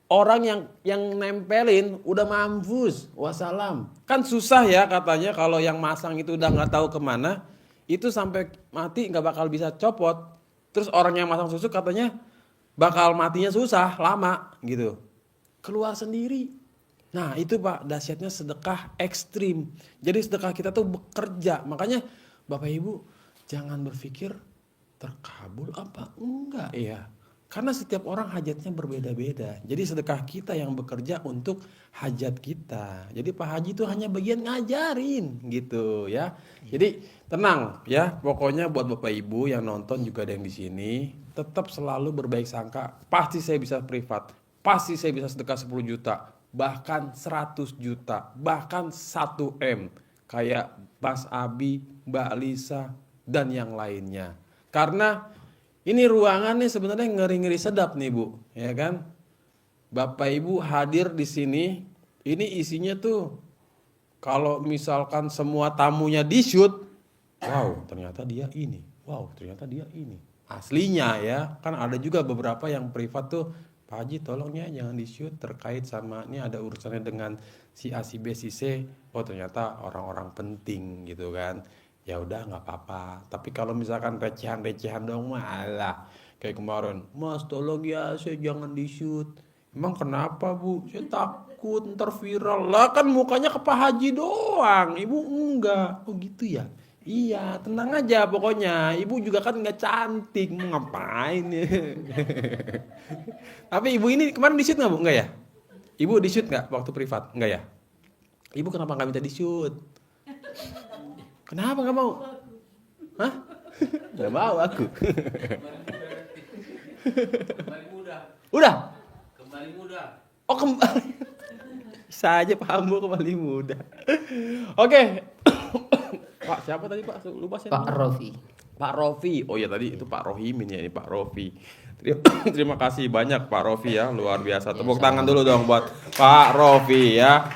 Orang yang nempelin udah mampus, wassalam. Kan susah ya katanya kalau yang masang itu udah nggak tahu kemana, itu sampai mati nggak bakal bisa copot. Terus orang yang masang susuk katanya bakal matinya susah, lama gitu. Keluar sendiri. Nah itu Pak, dahsyatnya sedekah ekstrim. Jadi sedekah kita tuh bekerja. Makanya Bapak Ibu jangan berpikir terkabul apa enggak ya. Karena setiap orang hajatnya berbeda-beda. Jadi sedekah kita yang bekerja untuk hajat kita. Jadi Pak Haji itu hanya bagian ngajarin gitu ya. Jadi tenang ya. Pokoknya buat Bapak Ibu yang nonton juga ada yang di sini, tetap selalu berbaik sangka. Pasti saya bisa privat. Pasti saya bisa sedekah 10 juta. Bahkan 100 juta. Bahkan 1 M. Kayak Mas Abi, Mbak Lisa, dan yang lainnya. Karena ini ruangannya sebenarnya ngeri-ngeri sedap nih Bu, ya kan? Bapak Ibu hadir di sini, ini isinya tuh kalau misalkan semua tamunya di-shoot, wow, ternyata dia ini. Wow, ternyata dia ini. Aslinya ya, kan ada juga beberapa yang privat tuh, Pak Haji tolong ya jangan di-shoot terkait sama ini ada urusannya dengan si A, si B, si C. Oh, ternyata orang-orang penting gitu kan. Ya udah nggak apa-apa. Tapi kalau misalkan recehan-recehan dong mah alah. Kayak kemarin, Mas tolong ya saya jangan di-shoot. Emang kenapa Bu? Saya takut ntar viral. Lah kan mukanya ke Pak Haji doang. Ibu enggak. Oh gitu ya? Iya tenang aja pokoknya. Ibu juga kan nggak cantik. Mau ngapain ya? Tapi ibu ini kemarin di-shoot nggak Bu? Enggak ya? Ibu di-shoot nggak waktu privat? Enggak ya? Ibu kenapa nggak minta di-shoot? Kenapa nggak mau? Hah? Nggak mau aku. Udah? Kembali muda. Oh kembali. Bisa aja Pak Ambo kembali muda. Oke. Pak siapa tadi Pak? Lupa saya. Pak Rofi. Pak Rofi. Oh ya tadi itu Pak Rohimin ya, ini Pak Rofi. Terima kasih banyak Pak Rofi ya, luar biasa. Tepuk tangan dulu dong buat Pak Rofi ya.